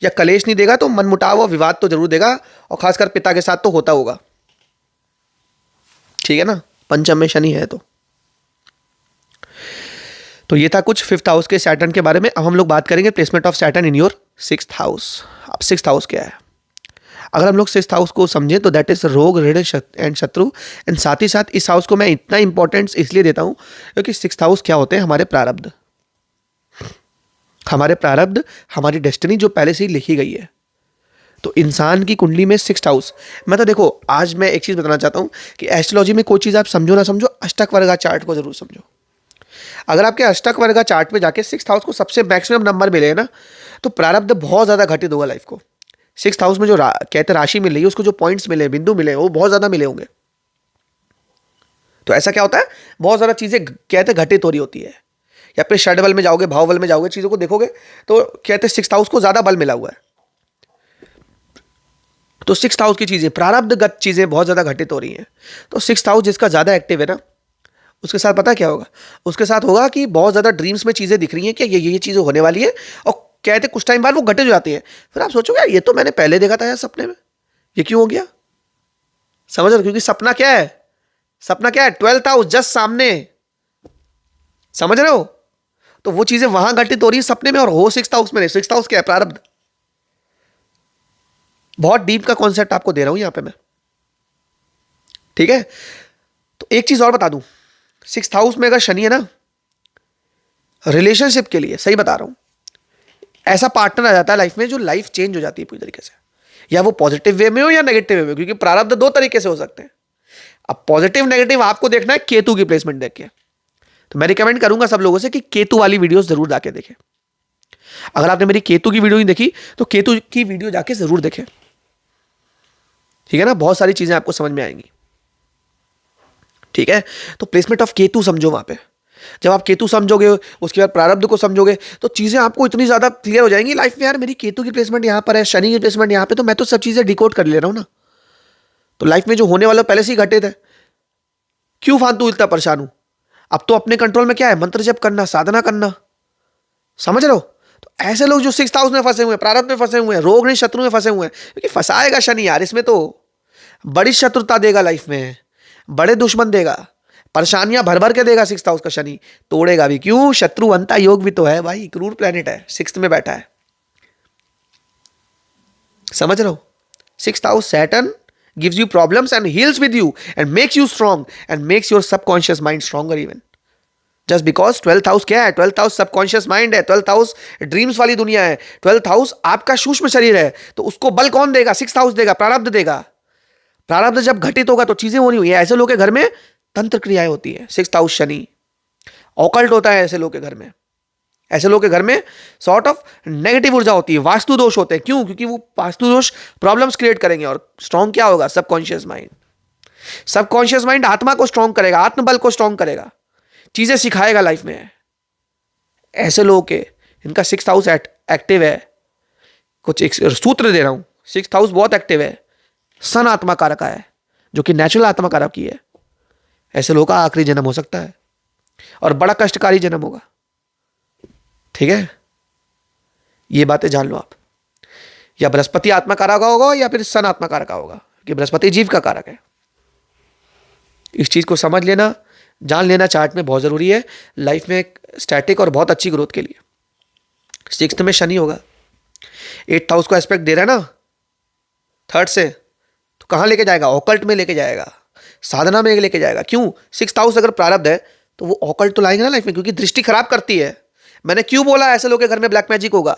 या कलेश नहीं देगा तो मनमुटाव और विवाद तो जरूर देगा, और खासकर पिता के साथ तो होता होगा, ठीक है ना। पंचम में शनि है तो ये था कुछ फिफ्थ हाउस के सैटर्न के बारे में। अब हम लोग बात करेंगे placement of Saturn in your sixth house. अब सिक्स्थ हाउस क्या है? अगर हम लोग सिक्स्थ हाउस को समझें तो दैट इज रोग, ऋण एंड शत्रु। एंड साथ ही साथ इस हाउस को मैं इतना इंपॉर्टेंस इसलिए देता हूं क्योंकि सिक्स्थ हाउस क्या होते हैं? हमारे प्रारब्ध, हमारे प्रारब्ध, हमारी डेस्टिनी जो पहले से ही लिखी गई है। तो इंसान की कुंडली में सिक्स्थ हाउस, मैं तो देखो आज मैं एक चीज़ बताना चाहता हूँ कि एस्ट्रोलॉजी में कोई चीज़ आप समझो ना समझो, अष्टक वर्गा चार्ट को जरूर समझो। अगर आपके अष्टक वर्गा चार्ट पे जाके सिक्स्थ हाउस को सबसे मैक्सिमम नंबर मिले ना, तो प्रारब्ध बहुत ज़्यादा घटित होगा लाइफ को। सिक्स्थ हाउस में जो कहते राशि मिल रही है, उसको जो पॉइंट्स मिले, बिंदु मिले, वो बहुत ज़्यादा मिले होंगे। तो ऐसा क्या होता है, बहुत ज़्यादा चीज़ें कहते घटित हो रही होती है। या फिर षडबल में जाओगे, भावबल में जाओगे, चीज़ों को देखोगे तो कहते सिक्स्थ हाउस को ज़्यादा बल मिला हुआ है। तो सिक्स्थ हाउस की चीज़ें, प्रारब्धगत चीज़ें बहुत ज़्यादा घटित हो रही हैं। तो सिक्स्थ हाउस जिसका ज़्यादा एक्टिव है ना, उसके साथ पता क्या होगा? उसके साथ होगा कि बहुत ज़्यादा ड्रीम्स में चीज़ें दिख रही हैं कि ये चीज़ें होने वाली है, और कहते कुछ टाइम बाद वो घटित हो जाती है। फिर आप सोचोगे यार ये तो मैंने पहले देखा था यार सपने में, ये क्यों हो गया? समझ रहे हो? क्योंकि सपना क्या है? सपना क्या है? 12th हाउस जस्ट सामने, समझ रहे हो? तो वो चीज़ें वहां घटित हो रही है सपने में, और हो सिक्स्थ हाउस में नहीं। सिक्स्थ हाउस क्या है? प्रारब्ध। बहुत डीप का कॉन्सेप्ट आपको दे रहा हूं यहां पे मैं, ठीक है। तो एक चीज और बता दूं, सिक्स्थ हाउस में अगर शनि है ना, रिलेशनशिप के लिए सही बता रहा हूं, ऐसा पार्टनर आ जाता है लाइफ में जो लाइफ चेंज हो जाती है पूरी तरीके से, या वो पॉजिटिव वे में हो या नेगेटिव वे में, क्योंकि प्रारब्ध दो तरीके से हो सकते हैं। अब पॉजिटिव नेगेटिव आपको देखना है केतु की प्लेसमेंट देख के। तो मैं रिकमेंड करूंगा सब लोगों से कि केतु वाली वीडियोस जरूर जाके देखें। अगर आपने मेरी केतु की वीडियो नहीं देखी तो केतु की वीडियो जाके जरूर देखें, ठीक है ना, बहुत सारी चीजें आपको समझ में आएंगी। ठीक है, तो प्लेसमेंट ऑफ केतु समझो वहां पे। जब आप केतु समझोगे, उसके बाद प्रारब्ध को समझोगे, तो चीजें आपको इतनी ज्यादा क्लियर हो जाएंगी लाइफ में, यार मेरी केतु की प्लेसमेंट यहाँ पर है, शनि की प्लेसमेंट यहाँ पे, तो मैं तो सब चीजें डिकोड कर ले रहा हूं ना। तो लाइफ में जो होने वाला पहले से ही घटित है, क्यों फालतू इतना परेशान हूं। अब तो अपने कंट्रोल में क्या है, मंत्र जप करना, साधना करना, समझ रहे हो। तो ऐसे लोग जो 6th हाउस में फंसे हुए हैं, प्रारब्ध में फंसे हुए हैं, रोग नहीं शत्रु में फंसे हुए हैं, क्योंकि फंसाएगा शनि यार, इसमें तो बड़ी शत्रुता देगा लाइफ में, बड़े दुश्मन देगा, परेशानियां भर भर के देगा। 6th हाउस का शनि तोड़ेगा भी, क्यों, शत्रु अंता योग भी तो है भाई, क्रूर प्लेनेट है, 6th में बैठा है, समझ रहे हो। 6th house Saturn gives you problems and heals with you and makes you strong and makes your subconscious mind stronger even. Just because 12th house क्या है, 12th हाउस सबकॉन्शियस माइंड है, 12th हाउस ड्रीम्स वाली दुनिया है, 12th house आपका सूक्ष्म शरीर है, तो उसको बल कौन देगा, 6th हाउस देगा, प्रारब्ध देगा। प्रारब्ध जब घटित होगा तो चीजें होनी हुई है। ऐसे लोग के घर में तंत्र क्रियाएं होती है, 6th हाउस शनि ऑकल्ट होता है ऐसे लोग के घर में। ऐसे लोग के घर में सॉर्ट ऑफ नेगेटिव ऊर्जा होती है, वास्तु दोष होते हैं। क्यों, क्योंकि वो वास्तु दोष प्रॉब्लम्स क्रिएट करेंगे। और स्ट्रॉन्ग क्या होगा, सबकॉन्शियस माइंड। सबकॉन्शियस माइंड आत्मा को स्ट्रॉन्ग करेगा, आत्मबल को स्ट्रॉन्ग करेगा, चीजें सिखाएगा लाइफ में। ऐसे लोगों के इनका 6th हाउस एक्टिव है, कुछ एक सूत्र दे रहा हूं, 6th हाउस बहुत एक्टिव है, सन आत्मा कारक है, जो कि नेचुरल आत्मा कारक की है। ऐसे लोगों का आखिरी जन्म हो सकता है और बड़ा कष्टकारी जन्म होगा। ठीक है, ये बातें जान लो आप। या बृहस्पति आत्मा कारक होगा या फिर सन आत्मा कारक होगा, कि बृहस्पति जीव का कारक है। इस चीज को समझ लेना, जान लेना चार्ट में बहुत जरूरी है लाइफ में एक स्टैटिक और बहुत अच्छी ग्रोथ के लिए। 6th में शनि होगा, 8th हाउस को एस्पेक्ट दे रहा है ना 3rd से, तो कहां लेके जाएगा, ऑकल्ट में लेके जाएगा, साधना में लेके जाएगा। क्यों, 6th हाउस अगर प्रारब्ध है तो वो ऑकल्ट तो लाएंगे ना लाइफ में, क्योंकि दृष्टि खराब करती है। मैंने क्यों बोला ऐसे लोगों के घर में ब्लैक मैजिक होगा।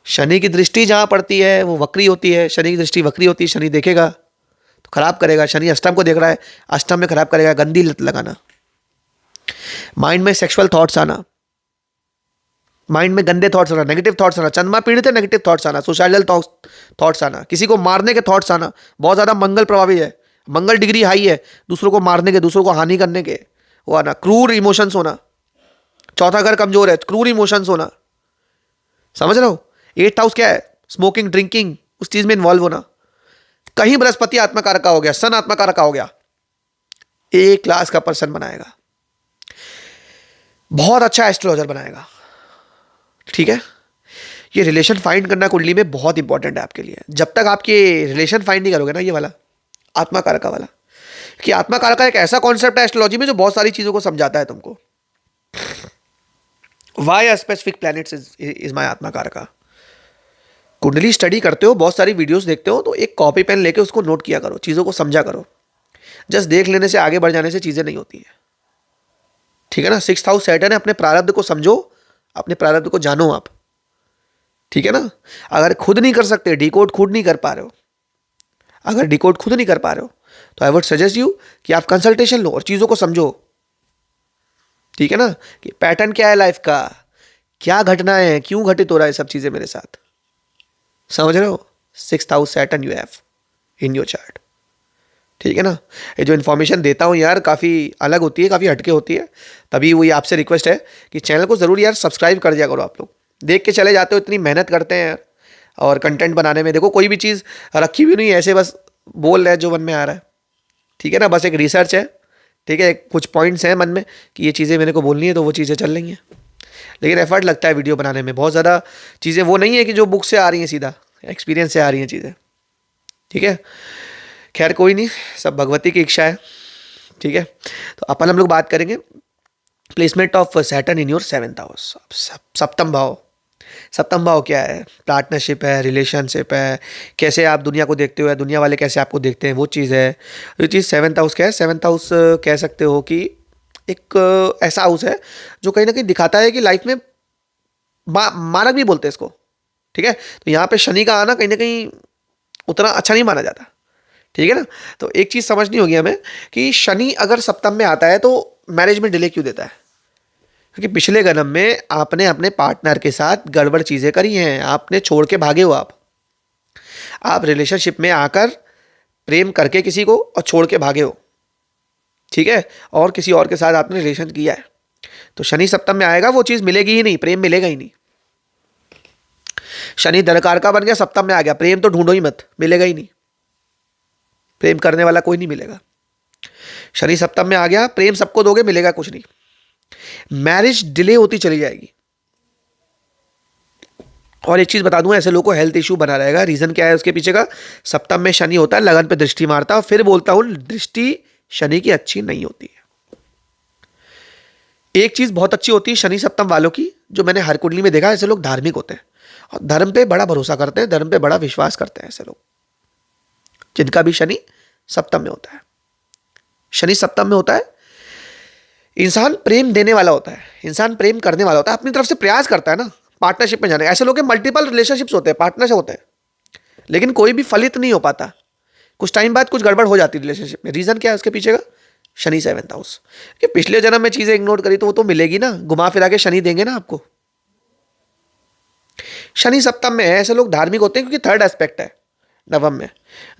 शनि की दृष्टि जहां पड़ती है वो वक्री होती है, शनि की दृष्टि वक्री होती है, शनि देखेगा तो खराब करेगा। शनि अष्टम को देख रहा है, अष्टम में खराब करेगा, गंदी लत लगाना, माइंड में सेक्सुअल थॉट्स आना, माइंड में गंदे थॉट्स आना, नेगेटिव थॉट्स आना, चंद्रमा पीड़ित है, नेगेटिव थॉट्स आना, सुसाइडल थॉट्स आना, किसी को मारने के थॉट्स आना। बहुत ज्यादा मंगल प्रभावी है, मंगल डिग्री हाई है, दूसरों को मारने के, दूसरों को हानि करने के वो आना, क्रूर इमोशंस होना। 4था घर कमजोर है, क्रूर इमोशंस होना, समझ रहे हो। 8th हाउस क्या है, स्मोकिंग, ड्रिंकिंग, उस चीज में इन्वॉल्व होना। कहीं बृहस्पति आत्मा कारक का हो गया, सन आत्मा कारक का हो गया, एक क्लास का पर्सन बनाएगा, बहुत अच्छा एस्ट्रोलॉजर बनाएगा। ठीक है, ये रिलेशन फाइंड करना कुंडली में बहुत इंपॉर्टेंट है आपके लिए। जब तक आप ये रिलेशन फाइंड नहीं करोगे ना, ये वाला आत्मा कारक का वाला, कि आत्मा कारक का एक ऐसा कॉन्सेप्ट है एस्ट्रोलॉजी में जो बहुत सारी चीजों को समझाता है तुमको। Why a specific planets is my आत्मा कारक। कुंडली स्टडी करते हो, बहुत सारी वीडियोस देखते हो, तो एक कॉपी पेन लेके उसको नोट किया करो, चीजों को समझा करो। जस्ट देख लेने से, आगे बढ़ जाने से चीजें नहीं होती है। ठीक है ना, 6th हाउस सैटर्न है, अपने प्रारब्ध को समझो, अपने प्रारब्ध को जानो आप। ठीक है ना, अगर खुद नहीं कर सकते, डिकोड खुद नहीं कर पा रहे हो, अगर डिकोड खुद नहीं कर पा रहे हो, तो आई वुड सजेस्ट यू कि आप कंसल्टेशन लो और चीजों को समझो। ठीक है ना, कि पैटर्न क्या है लाइफ का, क्या घटना है, क्यों घटित हो रहा है सब चीजें मेरे साथ, समझ रहे हो। 6th house Saturn you have in your chart. ठीक है ना, ये जो इन्फॉर्मेशन देता हूँ यार काफ़ी अलग होती है, काफ़ी हटके होती है, तभी वही आपसे रिक्वेस्ट है कि चैनल को ज़रूर यार सब्सक्राइब कर दिया करो। आप लोग देख के चले जाते हो, इतनी मेहनत करते हैं यार, और कंटेंट बनाने में देखो कोई भी चीज़ रखी भी नहीं है, ऐसे बस बोल रहे हैं जो मन में आ रहा है। ठीक है ना, बस एक रिसर्च है। ठीक है, कुछ पॉइंट्स हैं मन में कि ये चीज़ें मेरे को बोलनी है, तो वो चीज़ें चल रही हैं, लेकिन एफर्ट लगता है वीडियो बनाने में। बहुत ज़्यादा चीज़ें वो नहीं है कि जो बुक से आ रही हैं, सीधा एक्सपीरियंस से आ रही हैं चीज़ें। ठीक है, खैर कोई नहीं, सब भगवती की इच्छा है। ठीक है, तो अपन हम लोग बात करेंगे placement of Saturn in your 7th house, सप्तम भाव। सप्तम भाव क्या है, पार्टनरशिप है, रिलेशनशिप है, कैसे आप दुनिया को देखते हो या दुनिया वाले कैसे आपको देखते हैं, वो चीज़ है। ये चीज़ 7th हाउस क्या है, 7th हाउस कह सकते हो कि एक ऐसा हाउस है जो कहीं ना कहीं दिखाता है कि लाइफ में मानक भी बोलते हैं इसको। ठीक है, तो यहाँ पे शनि का आना कहीं ना कहीं उतना अच्छा नहीं माना जाता। ठीक है ना, तो एक चीज़ समझनी होगी हमें कि शनि अगर सप्तम में आता है तो मैरिज में डिले क्यों देता है, क्योंकि पिछले जन्म में आपने अपने पार्टनर के साथ गड़बड़ चीज़ें करी हैं, आपने छोड़ के भागे हो। आप रिलेशनशिप में आकर प्रेम करके किसी को और छोड़ के भागे हो, ठीक है, और किसी और के साथ आपने रिलेशन किया है, तो शनि सप्तम में आएगा, वो चीज मिलेगी ही नहीं, प्रेम मिलेगा ही नहीं। शनि दरकार का बन गया, सप्तम में आ गया, प्रेम तो ढूंढो ही मत, मिलेगा ही नहीं, प्रेम करने वाला कोई नहीं मिलेगा। शनि सप्तम में आ गया, प्रेम सबको दोगे, मिलेगा कुछ नहीं, मैरिज डिले होती चली जाएगी। और एक चीज बता दूं, ऐसे लोगों को हेल्थ इश्यू बना रहेगा। रीजन क्या है उसके पीछे का? सप्तम में शनि होता है, लगन पे दृष्टि मारता है। फिर बोलता हूं, दृष्टि शनि की अच्छी नहीं होती है। एक चीज बहुत अच्छी होती है शनि सप्तम वालों की, जो मैंने हर कुंडली में देखा, ऐसे लोग धार्मिक होते हैं और धर्म पे बड़ा भरोसा करते हैं, धर्म पे बड़ा विश्वास करते हैं। ऐसे लोग जिनका भी शनि सप्तम में होता है, शनि सप्तम में होता है, इंसान प्रेम देने वाला होता है, इंसान प्रेम करने वाला होता है, अपनी तरफ से प्रयास करता है ना पार्टनरशिप में जाने का। ऐसे लोग के मल्टीपल रिलेशनशिप्स होते हैं, पार्टनरशिप होते हैं, लेकिन कोई भी फलित नहीं हो पाता। कुछ टाइम बाद कुछ गड़बड़ हो जाती है रिलेशनशिप में। रीजन क्या है उसके पीछे का? Shani 7th house. कि पिछले जन्म में चीजें इग्नोर करी तो वो तो मिलेगी ना, घुमा फिरा के शनि देंगे ना आपको। शनि सप्तम में है, ऐसे लोग धार्मिक होते हैं क्योंकि 3rd एस्पेक्ट है नवम में।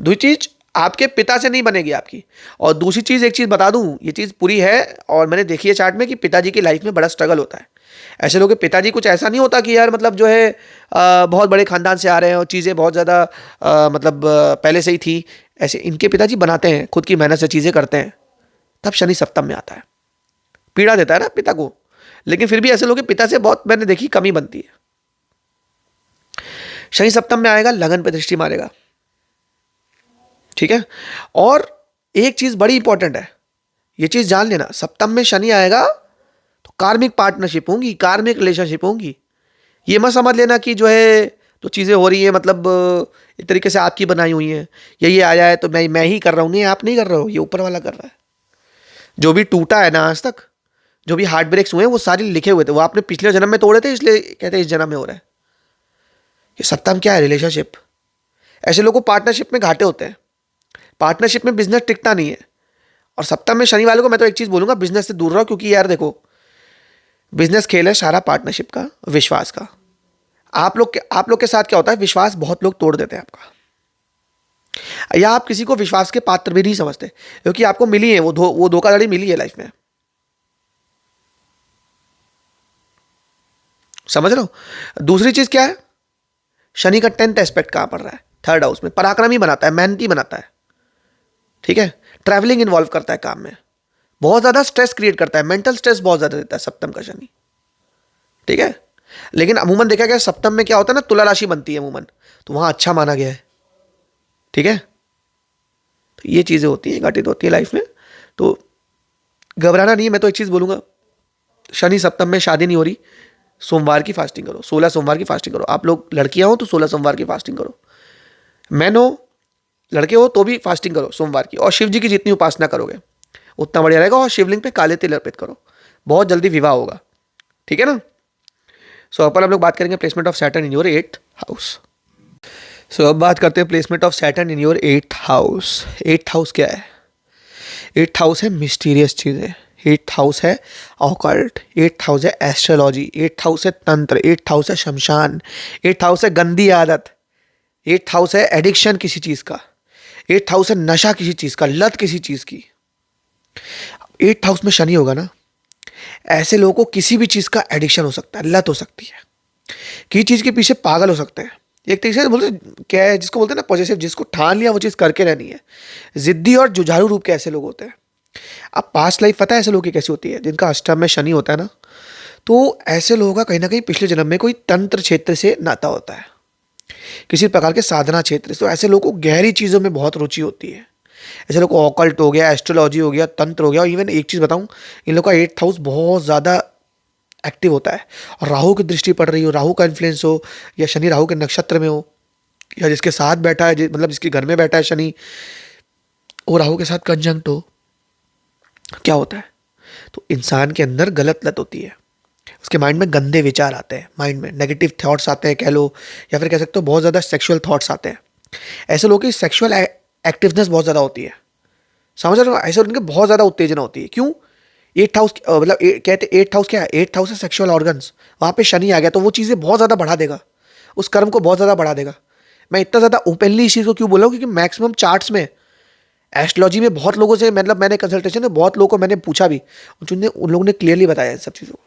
दूसरी चीज, आपके पिता से नहीं बनेगी आपकी। और दूसरी चीज, एक चीज बता दूं, ये चीज पूरी है और मैंने देखी है चार्ट में, कि पिताजी की लाइफ में बड़ा स्ट्रगल होता है। ऐसे लोगों के पिताजी कुछ ऐसा नहीं होता कि यार मतलब जो है बहुत बड़े खानदान से आ रहे हैं और चीज़ें बहुत ज़्यादा पहले से ही थी। ऐसे इनके पिताजी बनाते हैं, खुद की मेहनत से चीज़ें करते हैं, तब शनि सप्तम में आता है, पीड़ा देता है ना पिता को। लेकिन फिर भी ऐसे लोगों के पिता से बहुत मैंने देखी कमी बनती है। शनि सप्तम में आएगा, लगन पे दृष्टि मारेगा, ठीक है। और एक चीज बड़ी इंपॉर्टेंट है, ये चीज जान लेना, सप्तम में शनि आएगा तो कार्मिक पार्टनरशिप होंगी, कार्मिक रिलेशनशिप होंगी। ये मत समझ लेना कि जो है तो चीजें हो रही हैं मतलब एक तरीके से आपकी बनाई हुई हैं, ये आया है तो मैं ही कर रहा हूं। नहीं, आप नहीं कर रहे हो, ये ऊपर वाला कर रहा है। जो भी टूटा है ना आज तक, जो भी हार्ट ब्रेक्स हुए हैं, वो सारे लिखे हुए थे, वो आपने पिछले जन्म में तोड़े थे, इसलिए कहते हैं इस जन्म में हो रहा है। ये सप्तम क्या है? रिलेशनशिप। ऐसे लोगों को पार्टनरशिप में घाटे होते हैं, पार्टनरशिप में बिजनेस टिकता नहीं है। और सप्तम में शनि वालों को मैं तो एक चीज बोलूंगा, बिजनेस से दूर रहो, क्योंकि यार देखो बिजनेस खेल है सारा पार्टनरशिप का, विश्वास का। आप लोग के साथ क्या होता है, विश्वास बहुत लोग तोड़ देते हैं आपका, या आप किसी को विश्वास के पात्र भी नहीं समझते, क्योंकि आपको मिली है वो धोखाधड़ी मिली है लाइफ में। समझ रहे हो? दूसरी चीज क्या है, शनि का 10th एस्पेक्ट कहां पड़ रहा है? 3rd हाउस में। पराक्रमी बनाता है, मेहनती बनाता है, ठीक है। ट्रैवलिंग इन्वॉल्व करता है काम में, बहुत ज्यादा स्ट्रेस क्रिएट करता है, मेंटल स्ट्रेस बहुत ज्यादा देता है सप्तम का शनि, ठीक है। लेकिन अमूमन देखा गया सप्तम में क्या होता है ना, तुला राशि बनती है अमूमन, तो वहां अच्छा माना गया है, ठीक है। तो ये चीजें होती हैं, घटित होती है लाइफ में, तो घबराना नहीं है। मैं तो एक चीज बोलूंगा, शनि सप्तम में शादी नहीं हो रही, सोमवार की फास्टिंग करो, 16 सोमवार की फास्टिंग करो। आप लोग लड़कियां हो तो 16 सोमवार की फास्टिंग करो, मैन हो लड़के हो तो भी फास्टिंग करो सोमवार की। और शिव जी की जितनी उपासना करोगे उतना बढ़िया रहेगा। और शिवलिंग पे काले तिल अर्पित करो, बहुत जल्दी विवाह होगा, ठीक है ना। सो अपन हम लोग बात करेंगे placement of Saturn in your 8th house. So अब बात करते हैं placement of Saturn in your 8th house. 8th house क्या है? 8th हाउस है मिस्टीरियस चीज़ें, 8th हाउस है ऑकल्ट, 8th हाउस है एस्ट्रोलॉजी, 8th हाउस है तंत्र, 8th हाउस है शमशान, 8th हाउस है गंदी आदत, 8th हाउस है एडिक्शन किसी चीज़ का, 8th हाउस है नशा किसी चीज़ का, लत किसी चीज़ की। 8th हाउस में शनि होगा ना, ऐसे लोगों को किसी भी चीज़ का एडिक्शन हो सकता है, लत हो सकती है, किसी चीज़ के पीछे पागल हो सकते हैं। एक तरीके से बोलते क्या है, जिसको बोलते हैं ना पॉजिटिव, जिसको ठान लिया वो चीज़ करके रहनी है। जिद्दी और जुझारू रूप के ऐसे लोग होते हैं। अब पास्ट लाइफ पता है ऐसे लोगों की कैसी होती है, जिनका अष्टम में शनि होता है ना, तो ऐसे लोगों का कहीं ना कहीं पिछले जन्म में कोई तंत्र क्षेत्र से नाता होता है, किसी प्रकार के साधना क्षेत्र से। तो ऐसे लोगों को गहरी चीज़ों में बहुत रुचि होती है। ऐसे लोग को ऑकल्ट हो गया, एस्ट्रोलॉजी हो गया, तंत्र हो गया। और इवन एक चीज़ बताऊं, इन लोग का 8th हाउस बहुत ज़्यादा एक्टिव होता है। और राहु की दृष्टि पड़ रही हो, राहु का इन्फ्लुएंस हो, या शनि राहु के नक्षत्र में हो, या जिसके साथ बैठा है मतलब जिसके घर में बैठा है शनि, वो राहु के साथ कंजंक्ट हो, क्या होता है, तो इंसान के अंदर गलत लत होती है। उसके माइंड में गंदे विचार आते हैं, माइंड में नेगेटिव थॉट्स आते हैं कह लो, या फिर कह सकते हो बहुत ज़्यादा सेक्सुअल थॉट्स आते हैं। ऐसे लोगों की सेक्सुअल एक्टिवनेस बहुत ज़्यादा होती है, समझ रहे हो? ऐसे उनके बहुत ज़्यादा उत्तेजना होती है। क्यों? 8th हाउस मतलब कहते 8th हाउस क्या है? 8th हाउस है सेक्सुअल ऑर्गन्स। वहाँ पे शनि आ गया तो वो चीज़ें बहुत ज़्यादा बढ़ा देगा, उस कर्म को बहुत ज़्यादा बढ़ा देगा। मैं इतना ज़्यादा ओपनली इस चीज़ को क्यों बोल रहा हूँ, क्योंकि मैक्सिमम चार्ट्स में एस्ट्रोलॉजी में बहुत लोगों से, मतलब मैंने कंसल्टेशन में बहुत लोगों को मैंने पूछा भी, उन लोगों ने क्लियरली बताया इन सब चीज़ों को।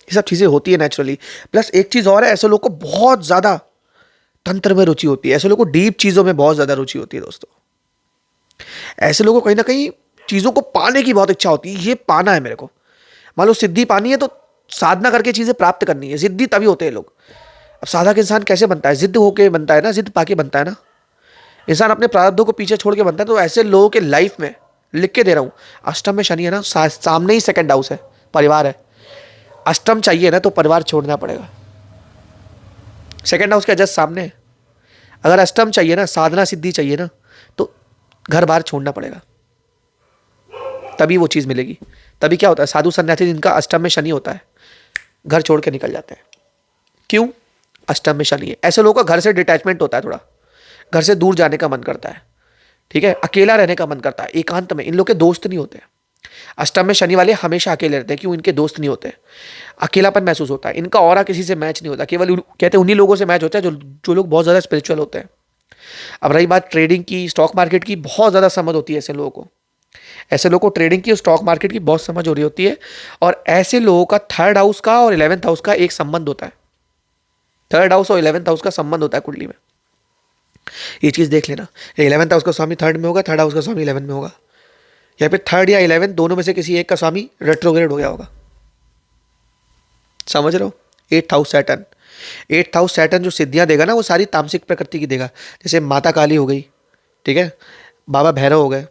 ये सब चीज़ें होती है नेचुरली। प्लस एक चीज़ और है, ऐसे लोगों को बहुत ज़्यादा तंत्र में रुचि होती है, ऐसे लोगों को डीप चीज़ों में बहुत ज़्यादा रुचि होती है दोस्तों। ऐसे लोगों को कहीं ना कहीं चीज़ों को पाने की बहुत इच्छा होती है, ये पाना है मेरे को। मान लो सिद्धि पानी है तो साधना करके चीज़ें प्राप्त करनी है, जिद्दी तभी होते हैं लोग। अब साधक इंसान कैसे बनता है? जिद्द होके बनता है ना, जिद्द पाके बनता है ना। इंसान अपने प्रारब्धों को पीछे छोड़ के बनता है। तो ऐसे लोगों के लाइफ में, लिख के दे रहा हूं, अष्टम में शनि है ना, सामने ही सेकंड हाउस है, परिवार है। अष्टम चाहिए ना तो परिवार छोड़ना पड़ेगा, सेकंड हाउस के जस्ट सामने है। अगर अष्टम चाहिए ना, साधना सिद्धि चाहिए ना, तो घर बार छोड़ना पड़ेगा, तभी वो चीज़ मिलेगी। तभी क्या होता है, साधु सन्यासी जिनका अष्टम में शनि होता है, घर छोड़ के निकल जाते हैं। क्यों? अष्टम में शनि है। ऐसे लोगों का घर से डिटैचमेंट होता है, थोड़ा घर से दूर जाने का मन करता है, ठीक है, अकेला रहने का मन करता है, एकांत में। इन लोग के दोस्त नहीं होते। अष्टम में शनि वाले हमेशा अकेले रहते हैं। क्यों? इनके दोस्त नहीं होते, अकेलापन महसूस होता है, इनका ऑरा किसी से मैच नहीं होता। केवल कहते हैं उन्हीं लोगों से मैच होता है जो लोग बहुत ज़्यादा स्पिरिचुअल होते हैं। अब रही बात ट्रेडिंग की, स्टॉक मार्केट की, बहुत ज़्यादा समझ होती है ऐसे लोगों को। ऐसे लोगों को ट्रेडिंग की और स्टॉक मार्केट की बहुत समझ हो रही होती है। और ऐसे लोगों का थर्ड हाउस का और 11th हाउस का एक संबंध होता है। थर्ड हाउस और 11th हाउस का संबंध होता है कुंडली में। ये चीज़ देख लेना, 11th हाउस का स्वामी थर्ड में होगा, थर्ड हाउस का स्वामी 11 में होगा, या फिर थर्ड या 11 दोनों में से किसी एक का स्वामी रेट्रोग्रेड हो गया होगा। समझ रहे हो? 8th house Saturn, 8th house Saturn जो सिद्धियां देगा ना, वो सारी तामसिक प्रकृति की देगा। जैसे माता काली हो गई, ठीक है, बाबा भैरव हो गए,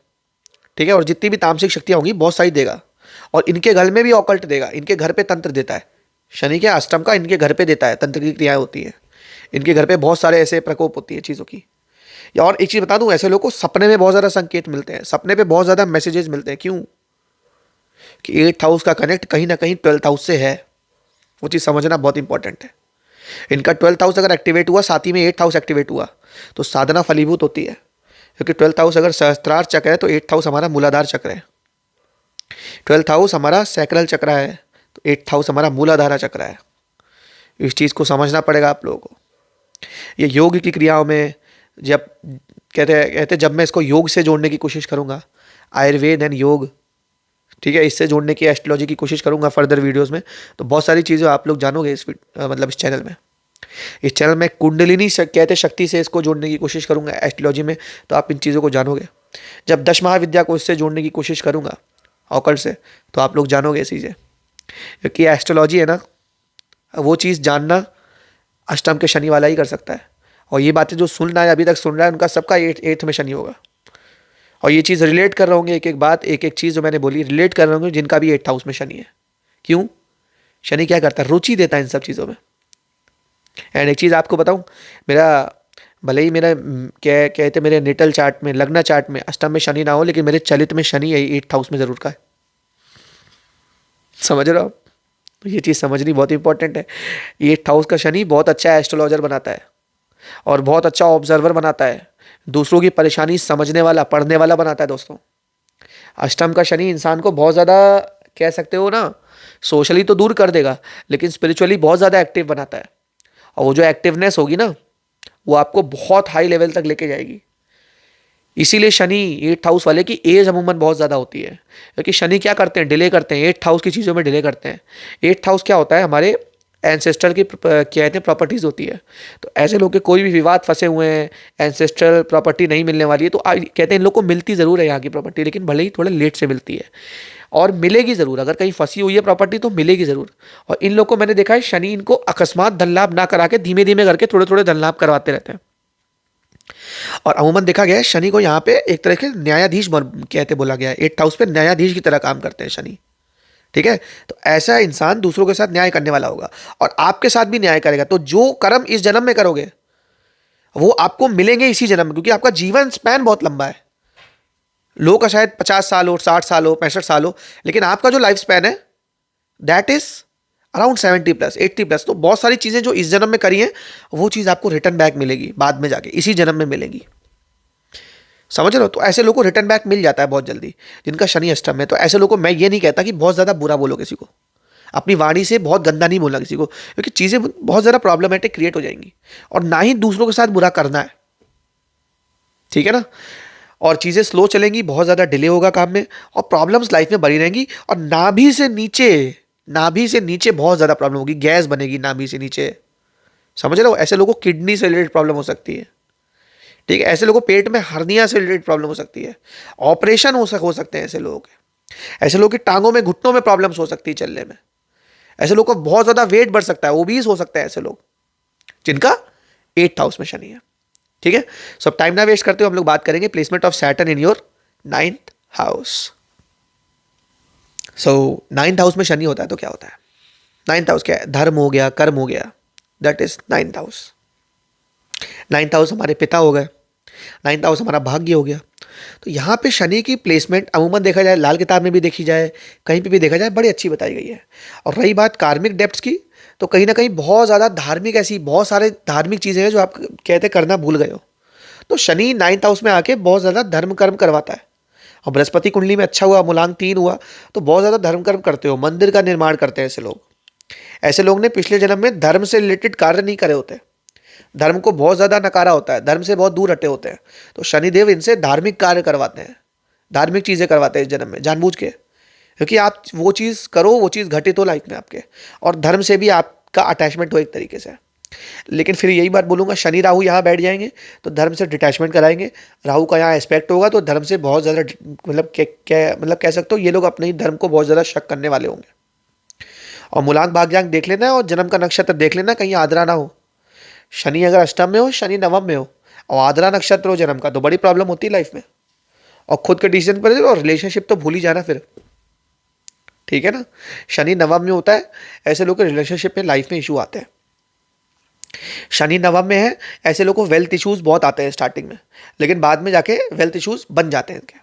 ठीक है, और जितनी भी तामसिक शक्तियां होंगी बहुत सारी देगा। और इनके घर में भी ऑकल्ट देगा, इनके घर पे तंत्र देता है। शनि के अष्टम का इनके घर पे देता है, तंत्र की क्रियाएं होती है इनके घर पे, बहुत सारे ऐसे प्रकोप होती है चीज़ों की। या और एक चीज़ बता दूं, ऐसे लोगों को सपने में बहुत ज़्यादा संकेत मिलते हैं, सपने पे बहुत ज़्यादा मैसेजेस मिलते हैं। क्यों? कि 8th हाउस का कनेक्ट कहीं ना कहीं 12th हाउस से है। वो चीज़ समझना बहुत इंपॉर्टेंट है। इनका 12th हाउस अगर एक्टिवेट हुआ, साथ ही में 8th हाउस एक्टिवेट हुआ, तो साधना फलीभूत होती है। क्योंकि 12th हाउस अगर सहस्त्रार चक्र है तो 8th हाउस हमारा मूलाधार चक्र है। 12th हाउस हमारा सैक्रल चक्र है, तो 8th हाउस हमारा मूलाधारा चक्र है। इस चीज़ को समझना पड़ेगा आप लोगों को। ये योग की क्रियाओं में जब कहते जब मैं इसको योग से जोड़ने की कोशिश करूँगा, आयुर्वेद एंड योग, ठीक है, इससे जोड़ने की, एस्ट्रोलॉजी की कोशिश करूँगा फर्दर वीडियोस में, तो बहुत सारी चीज़ें आप लोग जानोगे इस चैनल में। इस चैनल में कुंडलिनी कहते शक्ति से इसको जोड़ने की कोशिश करूँगा एस्ट्रोलॉजी में, तो आप इन चीज़ों को जानोगे। जब 10 महाविद्या को इससे जोड़ने की कोशिश करूँगा ऑकल्ट से, तो आप लोग जानोगे ये चीज़ें। क्योंकि एस्ट्रोलॉजी है ना, वो चीज़ जानना अष्टम के शनि वाला ही कर सकता है। और ये बातें जो सुन रहा है, अभी तक सुन रहा है, उनका सबका 8th में शनि होगा। और ये चीज़ रिलेट कर रहे होंगे, एक एक बात, एक एक चीज़ जो मैंने बोली रिलेट कर रहे होंगे जिनका भी 8th हाउस में शनि है। क्यों? शनि क्या करता है? रुचि देता है इन सब चीज़ों में। एंड एक चीज़ आपको बताऊं, मेरा भले ही मेरा क्या कहते मेरे निटल चार्ट में, लग्न चार्ट में अष्टम में शनि ना हो, लेकिन मेरे चलित में शनि 8th हाउस में ज़रूर का है। समझ रहे हो आप? तो ये चीज़ समझनी बहुत इंपॉर्टेंट है। 8th हाउस का शनि बहुत अच्छा एस्ट्रोलॉजर बनाता है और बहुत अच्छा ऑब्जर्वर बनाता है, दूसरों की परेशानी समझने वाला, पढ़ने वाला बनाता है दोस्तों। अष्टम का शनि इंसान को बहुत ज़्यादा, कह सकते हो ना, सोशली तो दूर कर देगा, लेकिन स्पिरिचुअली बहुत ज़्यादा एक्टिव बनाता है। और वो जो एक्टिवनेस होगी ना, वो आपको बहुत हाई लेवल तक लेके जाएगी। इसीलिए शनि 8th हाउस वाले की एज अमूमन बहुत ज़्यादा होती है, क्योंकि शनि क्या करते हैं? डिले करते हैं, 8th हाउस की चीज़ों में डिले करते हैं। 8th हाउस क्या होता है? हमारे एंसेस्टर की क्या कहते हैं, प्रॉपर्टीज़ होती है। तो ऐसे लोग के कोई भी विवाद फंसे हुए हैं, एंसेस्ट्रल प्रॉपर्टी नहीं मिलने वाली है, तो कहते हैं इन लोग को मिलती ज़रूर है यहाँ की प्रॉपर्टी, लेकिन भले ही थोड़ा लेट से मिलती है, और मिलेगी ज़रूर। अगर कहीं फंसी हुई है प्रॉपर्टी तो मिलेगी ज़रूर। और इन लोग को मैंने देखा है, शनि इनको अकस्मात धन लाभ ना करा के धीमे धीमे करके थोड़े थोड़े धन लाभ करवाते रहते हैं। और अमूमन देखा गया है शनि को यहाँ पे एक तरह के न्यायाधीश कहते बोला गया है। 8th हाउस पे न्यायाधीश की तरह काम करते हैं शनि, ठीक है। तो ऐसा इंसान दूसरों के साथ न्याय करने वाला होगा और आपके साथ भी न्याय करेगा। तो जो कर्म इस जन्म में करोगे वो आपको मिलेंगे इसी जन्म में, क्योंकि आपका जीवन स्पैन बहुत लंबा है। लोगों का शायद 50 साल हो, 60 साल हो, 65 साल हो, लेकिन आपका जो लाइफ स्पैन है दैट इज अराउंड 70+, 80+। तो बहुत सारी चीजें जो इस जन्म में करी हैं वो चीज आपको रिटर्न बैक मिलेगी बाद में जाके, इसी जन्म में मिलेगी। समझ रहे हो? तो ऐसे लोगों को रिटर्न बैक मिल जाता है बहुत जल्दी, जिनका शनि अष्टम है। तो ऐसे लोगों को मैं ये नहीं कहता कि बहुत ज़्यादा बुरा बोलो किसी को, अपनी वाणी से बहुत गंदा नहीं बोलना किसी को, क्योंकि चीज़ें बहुत ज़्यादा प्रॉब्लमेटिक क्रिएट हो जाएंगी। और ना ही दूसरों के साथ बुरा करना है, ठीक है ना। और चीज़ें स्लो चलेंगी, बहुत ज़्यादा डिले होगा काम में, और प्रॉब्लम्स लाइफ में बनी रहेंगी, और नाभि से नीचे बहुत ज़्यादा प्रॉब्लम होगी, गैस बनेगी नाभि से नीचे। समझ रहे हो? ऐसे लोगों को किडनी से रिलेटेड प्रॉब्लम हो सकती है, ठीक है। ऐसे लोगों को पेट में हर्निया से रिलेटेड प्रॉब्लम हो सकती है, ऑपरेशन हो सकते हैं ऐसे लोगों के। ऐसे लोगों की टांगों में, घुटनों में प्रॉब्लम्स हो सकती है चलने में। ऐसे लोगों को बहुत ज़्यादा वेट बढ़ सकता है, ओबीस हो सकते हैं ऐसे लोग जिनका 8th हाउस में शनि है, ठीक है। सो अब टाइम ना वेस्ट करते हो, हम लोग बात करेंगे placement of Saturn in your 9th house. So 9th house में शनि होता है तो क्या होता है? 9th हाउस क्या है? धर्म हो गया, कर्म हो गया, that is 9th house. 9th house हमारे पिता हो गए, 9th हाउस हमारा भाग्य हो गया। तो यहाँ पे शनि की प्लेसमेंट अमूमन देखा जाए, लाल किताब में भी देखी जाए, कहीं पे भी देखा जाए, बड़ी अच्छी बताई गई है। और रही बात कार्मिक डेप्थ्स की, तो कहीं ना कहीं बहुत ज़्यादा धार्मिक, ऐसी बहुत सारे धार्मिक चीज़ें हैं जो आप कहते करना भूल गए हो। तो शनि 9th हाउस में आके बहुत ज़्यादा धर्म कर्म करवाता है। और बृहस्पति कुंडली में अच्छा हुआ, मूलांक 3 हुआ, तो बहुत ज़्यादा धर्म कर्म करते हो, मंदिर का निर्माण करते हैं ऐसे लोग। ऐसे लोग ने पिछले जन्म में धर्म से रिलेटेड कार्य नहीं करे होते, धर्म को बहुत ज़्यादा नकारा होता है, धर्म से बहुत दूर हटे होते हैं। तो शनिदेव इनसे धार्मिक कार्य करवाते हैं, धार्मिक चीज़ें करवाते हैं इस जन्म में जानबूझ के, क्योंकि आप वो चीज़ करो, वो चीज़ घटित हो लाइफ में आपके, और धर्म से भी आपका अटैचमेंट हो एक तरीके से। लेकिन फिर यही बात बोलूँगा, शनि राहु यहाँ बैठ जाएंगे तो धर्म से डिटैचमेंट कराएंगे। राहु का यहाँ एस्पेक्ट होगा तो धर्म से बहुत ज़्यादा मतलब मतलब कह सकते हो ये लोग अपने ही धर्म को बहुत ज़्यादा शक करने वाले होंगे। और मूलांक भाग्यांक देख लेना और जन्म का नक्षत्र देख लेना, कहीं आद्रा ना हो। शनि अगर अष्टम में हो, शनि नवम में हो, और आद्रा नक्षत्र हो जन्म का, तो बड़ी प्रॉब्लम होती है लाइफ में। और खुद के डिसीजन पर, और रिलेशनशिप तो भूल ही जाना फिर, ठीक है ना। शनि नवम में होता है, ऐसे लोग के रिलेशनशिप में, लाइफ में इशू आते हैं। शनि नवम में है, ऐसे लोगों को वेल्थ इश्यूज बहुत आते हैं स्टार्टिंग में, लेकिन बाद में जाके वेल्थ इश्यूज बन जाते हैं इनके,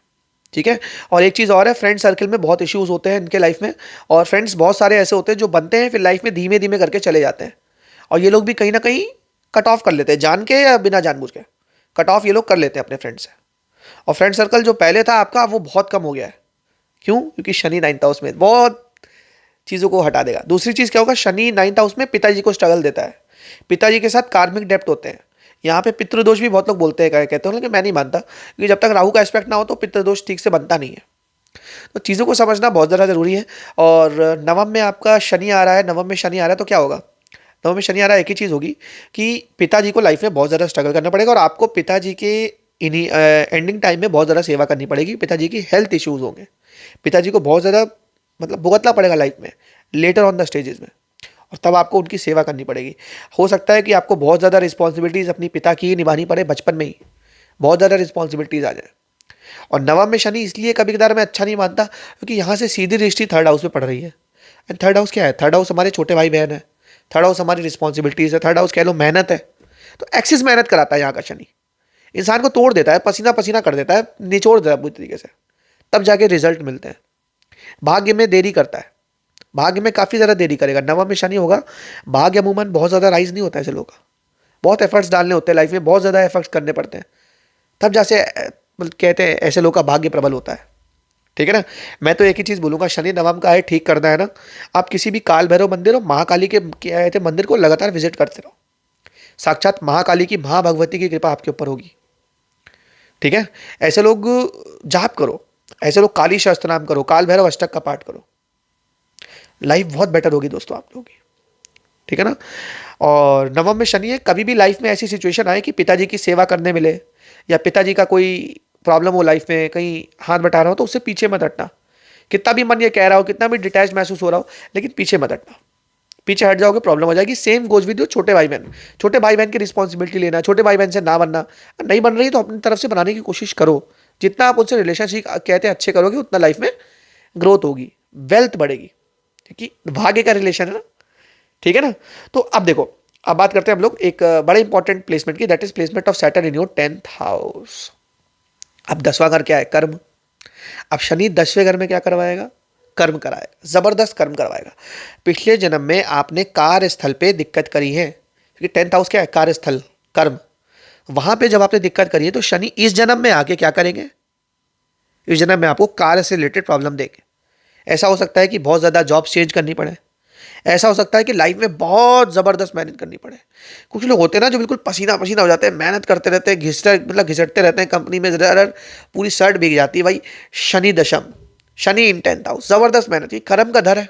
ठीक है। और एक चीज़ और है, फ्रेंड सर्कल में बहुत इश्यूज होते हैं इनके लाइफ में, और फ्रेंड्स बहुत सारे ऐसे होते हैं जो बनते हैं फिर लाइफ में धीमे धीमे करके चले जाते हैं। और ये लोग भी कहीं ना कहीं कट ऑफ कर लेते हैं, जान के या बिना जानबूझ के कट ऑफ ये लोग कर लेते हैं अपने फ्रेंड से। और फ्रेंड सर्कल जो पहले था आपका, वो बहुत कम हो गया है। क्यों? क्योंकि शनि 9th हाउस में बहुत चीज़ों को हटा देगा। दूसरी चीज़ क्या होगा, शनि 9th हाउस में पिताजी को स्ट्रगल देता है, पिताजी के साथ कार्मिक डेप्ट होते हैं। यहाँ पे पितृदोष भी बहुत लोग बोलते हैं, कहते हैं, लेकिन मैं नहीं मानता, क्योंकि जब तक राहु का एस्पेक्ट ना हो तो पितृदोष ठीक से बनता नहीं है। तो चीज़ों को समझना बहुत ज़्यादा जरूरी है। और नवम में आपका शनि आ रहा है, नवम में शनि आ रहा है तो क्या होगा? नवम में शनि आ रहा है, एक ही चीज़ होगी कि पिताजी को लाइफ में बहुत ज़्यादा स्ट्रगल करना पड़ेगा, और आपको पिताजी के इन्हीं एंडिंग टाइम में बहुत ज़्यादा सेवा करनी पड़ेगी। पिताजी की हेल्थ इश्यूज़ होंगे, पिताजी को बहुत ज़्यादा मतलब भुगतना पड़ेगा लाइफ में, लेटर ऑन द स्टेजेस में, और तब आपको उनकी सेवा करनी पड़ेगी। हो सकता है कि आपको बहुत ज़्यादा रिस्पॉन्सिबिलिटीज़ अपनी पिता की निभानी पड़े, बचपन में ही बहुत ज़्यादा रिस्पॉन्सिबिलिटीज़ आ जाए। और नवम में शनि इसलिए कभी कदार मैं अच्छा नहीं मानता, क्योंकि यहाँ से सीधी दृष्टि 3rd हाउस में पड़ रही है। एंड 3rd हाउस क्या है? 3rd हाउस हमारे छोटे भाई बहन है, 3rd हाउस हमारी रिस्पॉन्सिबिलिटीज़ है, 3rd हाउस कह लो मेहनत है। तो एक्सिस मेहनत कराता है यहाँ का शनि, इंसान को तोड़ देता है, पसीना पसीना कर देता है, निचोड़ देता है पूरी तरीके से, तब जाके रिजल्ट मिलते हैं। भाग्य में देरी करता है, भाग्य में काफ़ी ज़्यादा देरी करेगा। नवम में शनि होगा, भाग्य अमूमन बहुत ज़्यादा राइज नहीं होता है ऐसे लोगों का, बहुत एफर्ट्स डालने होते हैं लाइफ में, बहुत ज़्यादा एफर्ट्स करने पड़ते हैं, तब जैसे मतलब कहते हैं ऐसे लोगों का भाग्य प्रबल होता है, ठीक है ना। मैं तो एक ही चीज़ बोलूँगा, शनि नवम का है, ठीक करना है ना, आप किसी भी काल भैरव मंदिर और महाकाली के कहते मंदिर को लगातार विजिट करते रहो। साक्षात महाकाली की, महाभगवती की कृपा आपके ऊपर होगी, ठीक है। ऐसे लोग जाप करो, ऐसे लोग काली शस्त्र नाम करो, काल भैरव अष्टक का पाठ करो, लाइफ बहुत बेटर होगी दोस्तों आप लोगों की, ठीक है ना। और नवम में शनि है, कभी भी लाइफ में ऐसी सिचुएशन आए कि पिताजी की सेवा करने मिले, या पिताजी का कोई प्रॉब्लम हो लाइफ में, कहीं हाथ बटा रहा हो, तो उससे पीछे मत हटना। कितना भी मन ये कह रहा हो, कितना भी डिटैच महसूस हो रहा हो, लेकिन पीछे मत हटना। पीछे हट जाओगे प्रॉब्लम हो जाएगी। सेम गोज विद योर छोटे भाई बहन, छोटे भाई बहन की रिस्पॉन्सिबिलिटी लेना, छोटे भाई बहन से ना बनना, नहीं बन रही तो अपनी तरफ से बनाने की कोशिश करो। जितना आप उनसे रिलेशनशिप कहते हैं अच्छे करोगे, उतना लाइफ में ग्रोथ होगी, वेल्थ बढ़ेगी, क्योंकि भाग्य का रिलेशन है ना, ठीक है ना। तो अब देखो, अब बात करते हैं हम लोग एक बड़े इंपॉर्टेंट प्लेसमेंट की, that is placement of Saturn in your 10th house. अब 10वां घर क्या है? कर्म। अब शनि 10वें घर में क्या करवाएगा? कर्म कराएगा, जबरदस्त कर्म करवाएगा। पिछले जन्म में आपने कार्यस्थल पे दिक्कत करी है, क्योंकि 10th हाउस क्या है? कार्यस्थल, कर्म। वहां पे जब आपने दिक्कत करी है तो शनि इस जन्म में आके क्या करेंगे? इस जन्म में आपको कार्य से रिलेटेड प्रॉब्लम देंगे। ऐसा हो सकता है कि बहुत ज्यादा जॉब चेंज करनी पड़े, ऐसा हो सकता है कि लाइफ में बहुत जबरदस्त मेहनत करनी पड़े। कुछ लोग होते हैं ना जो बिल्कुल पसीना पसीना हो जाते हैं, मेहनत करते रहते हैं, घिसटते रहते हैं कंपनी में, जरा पूरी शर्ट भीग जाती है। भाई शनि दशम, शनि इन 10th हाउस, जबरदस्त मेहनत, ये कर्म का घर है।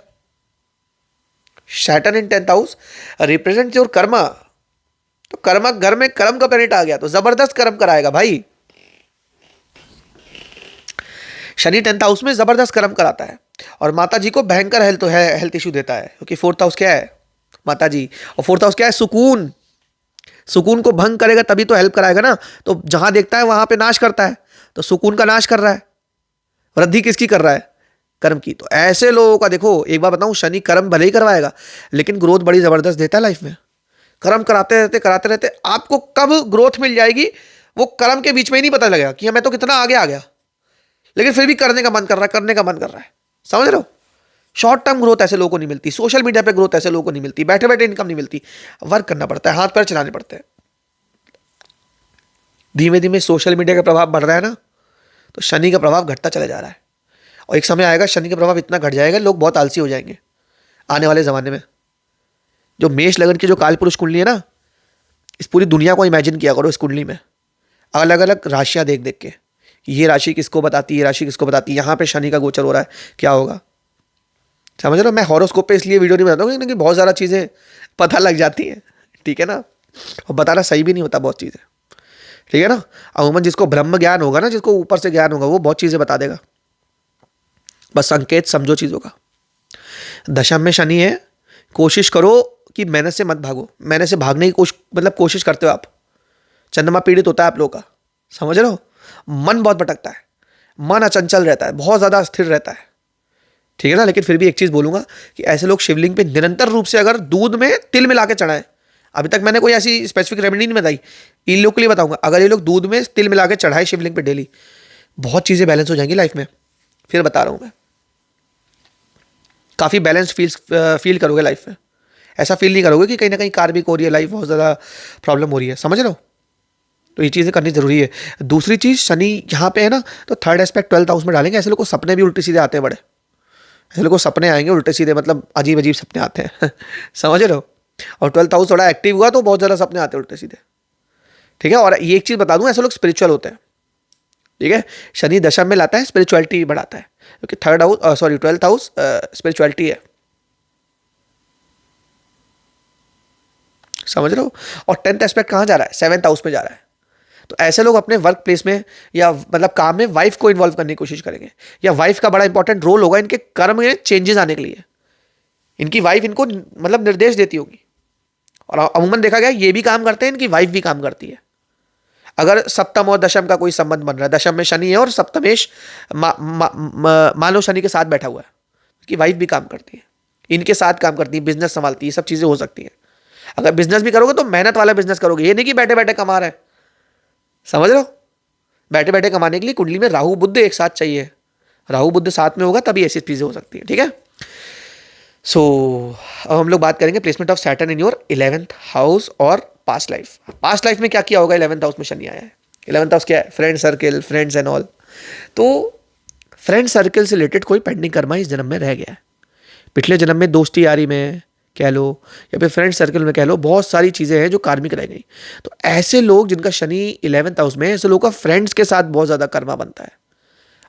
Saturn in 10th house represent your Karma. तो कर्मा घर में कर्म का प्लैनेट आ गया तो जबरदस्त कर्म कराएगा भाई। शनि 10th हाउस में जबरदस्त कर्म कराता है और माता जी को भयंकर हेल्थ इशू देता है, क्योंकि 4th हाउस क्या है, माता जी, और 4th हाउस क्या है, सुकून। सुकून को भंग करेगा तभी तो हेल्प कराएगा ना। तो जहां देखता है वहां पे नाश करता है, तो सुकून का नाश कर रहा है, वृद्धि किसकी कर रहा है, कर्म की। तो ऐसे लोगों का देखो, एक बार बताऊं, शनि कर्म भले ही करवाएगा लेकिन ग्रोथ बड़ी जबरदस्त देता है लाइफ में। कर्म कराते रहते आपको कब ग्रोथ मिल जाएगी वो कर्म के बीच में ही नहीं पता लगेगा कि मैं तो कितना आगे आ गया, लेकिन फिर भी करने का मन कर रहा है, करने का मन कर रहा है। समझ रहे हो? शॉर्ट टर्म ग्रोथ ऐसे लोगों को नहीं मिलती, सोशल मीडिया पे ग्रोथ ऐसे लोगों को नहीं मिलती, बैठे बैठे इनकम नहीं मिलती, वर्क करना पड़ता है, हाथ पैर चलाने पड़ते हैं। धीमे धीमे सोशल मीडिया का प्रभाव बढ़ रहा है ना, तो शनि का प्रभाव घटता चला जा रहा है। और एक समय आएगा शनि का प्रभाव इतना घट जाएगा लोग बहुत आलसी हो जाएंगे आने वाले ज़माने में। जो मेष लगन की जो काल पुरुष कुंडली है ना, इस पूरी दुनिया को इमेजिन किया करो। इस कुंडली में अलग अलग राशियां देख देख के, ये राशि किसको बताती है, ये राशि किसको बताती है, यहाँ पे शनि का गोचर हो रहा है, क्या होगा। समझ रहे हो? मैं हॉरोस्कोप पे इसलिए वीडियो नहीं बनाता हूँ क्योंकि बहुत ज़्यादा चीज़ें पता लग जाती हैं, ठीक है ना, और बताना सही भी नहीं होता बहुत चीज़ें, ठीक है ना। अमूमन जिसको ब्रह्म ज्ञान होगा ना, जिसको ऊपर से ज्ञान होगा, वो बहुत चीज़ें बता देगा। बस संकेत समझो चीज़ों का। दशम में शनि है, कोशिश करो कि मेहनत से मत भागो। मेहनत से भागने की कोशिश करते हो आप, चंद्रमा पीड़ित होता है आप लोगों का। समझ रहे हो? मन बहुत भटकता है, मन अचंचल रहता है, बहुत ज़्यादा अस्थिर रहता है, ठीक है ना। लेकिन फिर भी एक चीज़ बोलूंगा कि ऐसे लोग शिवलिंग पे निरंतर रूप से अगर दूध में तिल मिला के चढ़ाएं, अभी तक मैंने कोई ऐसी स्पेसिफिक रेमेडी नहीं बताई, इन लोग के लिए बताऊंगा। अगर ये लोग दूध में तिल मिला के चढ़ाए शिवलिंग पे डेली, बहुत चीज़ें बैलेंस हो जाएंगी लाइफ में। फिर बता रहा हूँ मैं, काफ़ी बैलेंस फील करोगे लाइफ में। ऐसा फील नहीं करोगे कि कहीं ना कहीं कार्मिक हो रही है लाइफ, बहुत ज़्यादा प्रॉब्लम हो रही है। समझ रहे हो? तो ये चीज़ें करनी जरूरी है। दूसरी चीज़, शनि यहाँ पे है ना, तो थर्ड एस्पेक्ट 12th हाउस में डालेंगे। ऐसे लोग को सपने भी उल्टे सीधे आते हैं बड़े, ऐसे लोग को सपने आएंगे उल्टे सीधे, मतलब अजीब अजीब सपने आते हैं समझ रहे हो? और 12th हाउस थोड़ा एक्टिव हुआ तो बहुत ज़्यादा सपने आते हैं उल्टे सीधे, ठीक है। और ये एक चीज़ बता दूं, ऐसे लोग स्पिरिचुअल होते हैं, ठीक है। शनि दशम में लाता है, स्पिरिचुअलिटी बढ़ाता है, क्योंकि 12th हाउस स्पिरिचुअलिटी है। समझ रहे हो? और 10th एस्पेक्ट कहाँ जा रहा है? 7th हाउस में जा रहा है। तो ऐसे लोग अपने वर्क प्लेस में या मतलब काम में वाइफ को इन्वॉल्व करने की कोशिश करेंगे, या वाइफ का बड़ा इंपॉर्टेंट रोल होगा इनके कर्म में चेंजेस आने के लिए। इनकी वाइफ इनको मतलब निर्देश देती होगी, और अमूमन देखा गया ये भी काम करते हैं, इनकी वाइफ भी काम करती है। अगर सप्तम और दशम का कोई संबंध बन रहा है, दशम में शनि है और सप्तमेश मान लो शनि के साथ बैठा हुआ है, कि वाइफ भी काम करती है, इनके साथ काम करती है, बिजनेस संभालती है, सब चीजें हो सकती हैं। अगर बिजनेस भी करोगे तो मेहनत वाला बिजनेस करोगे, ये नहीं कि बैठे बैठे कमा रहे हैं। समझ रहे हो? बैठे बैठे कमाने के लिए कुंडली में राहु बुध एक साथ चाहिए, राहु बुध साथ में होगा तभी ऐसी चीजें हो सकती है, ठीक है। सो अब हम लोग बात करेंगे placement of Saturn in your 11th house और पास्ट लाइफ। पास्ट लाइफ में क्या किया होगा? 11th हाउस में शनि आया है। 11th हाउस क्या है? Friend circle, friends and all. तो फ्रेंड सर्कल से रिलेटेड कोई पेंडिंग कर्मा इस जन्म में रह गया है। पिछले जन्म में दोस्ती यारी में कह लो या फिर फ्रेंड सर्कल में कह लो, बहुत सारी चीज़ें हैं जो कार्मिक रह गई। तो ऐसे लोग जिनका शनि 11th हाउस में है, ऐसे लोगों का फ्रेंड्स के साथ बहुत ज़्यादा कर्मा बनता है।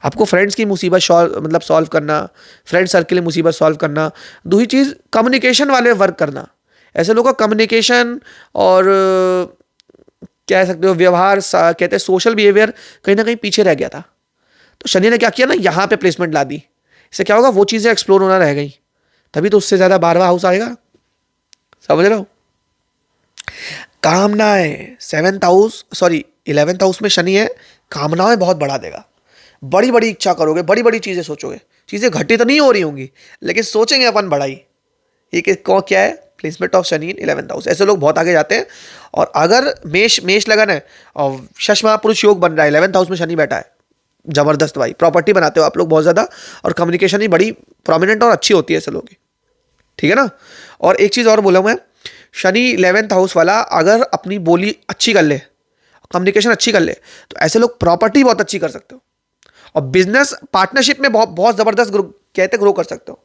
आपको फ्रेंड्स की मुसीबत सॉल्व करना, फ्रेंड सर्कल की मुसीबत सॉल्व करना। दूसरी चीज़, कम्युनिकेशन वाले वर्क करना। ऐसे लोगों का कम्युनिकेशन और कह सकते हो व्यवहार, कहते हैं सोशल बिहेवियर, कहीं ना कहीं पीछे रह गया था। तो शनि ने क्या किया ना, यहाँ पे प्लेसमेंट ला दी। इससे क्या होगा? वो चीज़ें एक्सप्लोर होना रह गई, तभी तो उससे ज़्यादा 12वां हाउस आएगा। समझ रहे हो? कामनाएं 11th हाउस में शनि है, कामनाएं बहुत बढ़ा देगा। बड़ी बड़ी इच्छा करोगे, बड़ी बड़ी चीज़ें सोचोगे, चीज़ें घटित तो नहीं हो रही होंगी लेकिन सोचेंगे अपन बढ़ाई। ये क्या है? Placement of Shani in 11th house. ऐसे लोग बहुत आगे जाते हैं। और अगर मेष लगन है और शश महापुरुष योग बन रहा है, 11th हाउस में शनि बैठा है, जबरदस्त भाई। प्रॉपर्टी बनाते हो आप लोग बहुत ज़्यादा, और कम्युनिकेशन ही बड़ी प्रोमिनेंट और अच्छी होती है ऐसे लोगों की, ठीक है ना। और एक चीज़ और बोला मैं, शनि 11th हाउस वाला अगर अपनी बोली अच्छी कर ले, कम्युनिकेशन अच्छी कर ले, तो ऐसे लोग प्रॉपर्टी बहुत अच्छी कर सकते हो, और बिजनेस पार्टनरशिप में बहुत बहुत ज़बरदस्त ग्रो कर सकते हो।